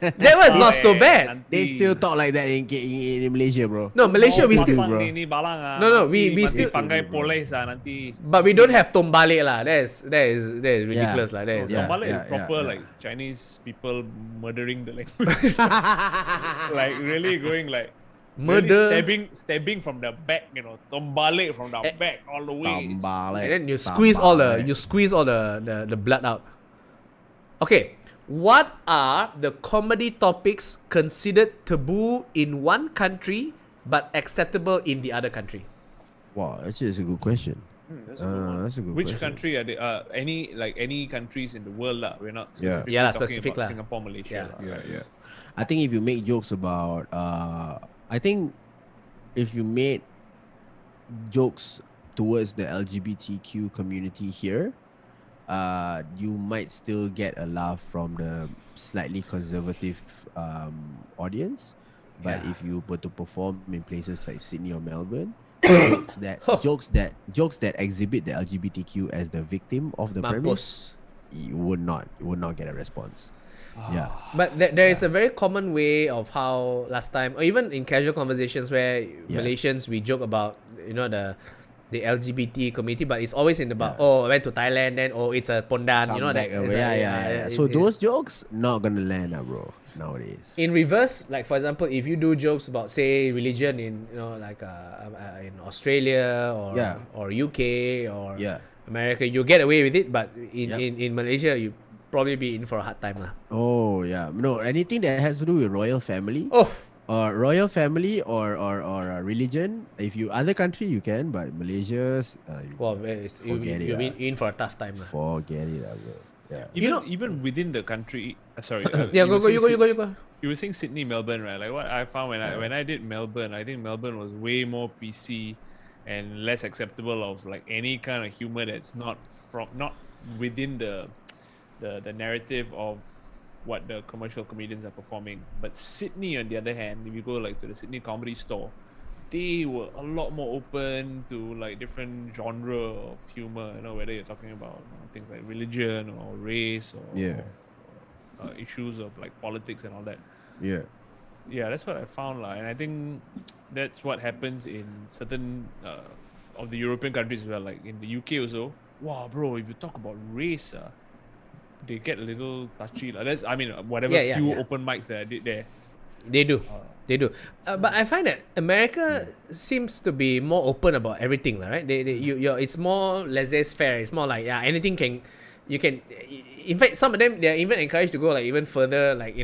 That was not so bad. They still talk like that in Malaysia, bro. No, Malaysia we still. pasang ini barang No, we still. pakai polis nanti. But we don't have tombale lah. That is ridiculous lah. That is. Tombale is proper like Chinese people murdering the language. Like really going like Murder. really stabbing from the back, tombale from the back all the way. Tombale. And then you squeeze all the blood out. Okay, what are the comedy topics considered taboo in one country but acceptable in the other country? Wow, actually, that's a good question. That's a good one. That's a good Which question. country are they? Any countries in the world lah. We're not Yeah. specifically Yeah lah, talking specific about lah. Singapore, Malaysia. Yeah. lah. I think if you make jokes about, I think if you made jokes towards the LGBTQ community here, you might still get a laugh from the slightly conservative audience. But if you were to perform in places like Sydney or Melbourne, jokes that exhibit the LGBTQ as the victim of the premise, you would not get a response. Yeah. But there is a very common way of how last time, or even in casual conversations where Malaysians, we joke about, the LGBT community, but it's always in about, I went to Thailand, then, it's a pondan, So those jokes not gonna land, bro, nowadays. In reverse, like for example, if you do jokes about, say, religion in, in Australia or UK or America, you get away with it, but in Malaysia, you probably be in for a hard time lah. Oh yeah, no, anything that has to do with royal family. Or royal family or religion. If you other country you can, but Malaysia's you've been in for a tough time lah. Forget it, bro. Yeah. Even within the country, sorry. You go. You were saying Sydney, Melbourne, right? Like what I found when I did Melbourne, I think Melbourne was way more PC and less acceptable of like any kind of humor that's not within the narrative of what the commercial comedians are performing. But Sydney, on the other hand, if you go like to the Sydney Comedy Store, they were a lot more open to like different genre of humor. Whether you're talking about things like religion or race or issues of like politics and all that. Yeah, that's what I found, and I think that's what happens in certain of the European countries as well. Like in the UK also. Wow, bro! If you talk about race, they get a little touchy. That's, whatever open mics that I did there. They do. But I find that America seems to be more open about everything, right? It's more laissez-faire. It's more like anything you can. In fact, some of them they're even encouraged to go like even further. Like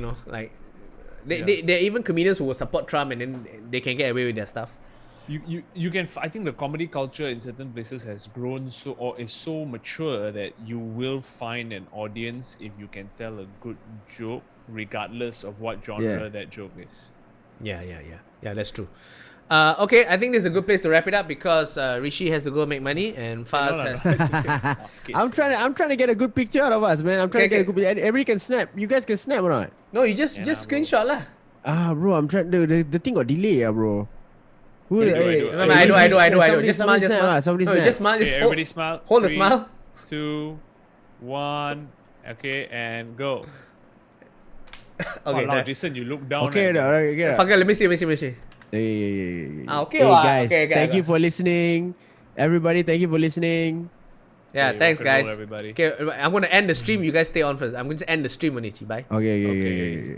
they're even comedians who will support Trump and then they can get away with their stuff. You can. I think the comedy culture in certain places has grown is so mature that you will find an audience if you can tell a good joke, regardless of what genre that joke is. Yeah, that's true. Okay, I think this is a good place to wrap it up because Rishi has to go make money and Fuzz has. I'm trying to get a good picture out of us, man. I'm trying to get a good picture. Everybody can snap. You guys can snap or not? No, you just screenshot lah. Bro, I'm trying. The thing got delay, bro. I do. Just smile. Just smile. Everybody smile. Hold the smile. 2, 1. Okay, and go. Okay, wow, Jason, you look down. Okay, Fakkah, let me see. Yeah. Okay, guys. Okay, thank you for listening. Everybody, thank you for listening. Yeah, thanks, guys. Everybody. Okay, I'm going to end the stream. You guys stay on first. I'm going to end the stream, Onichi. Bye. Okay.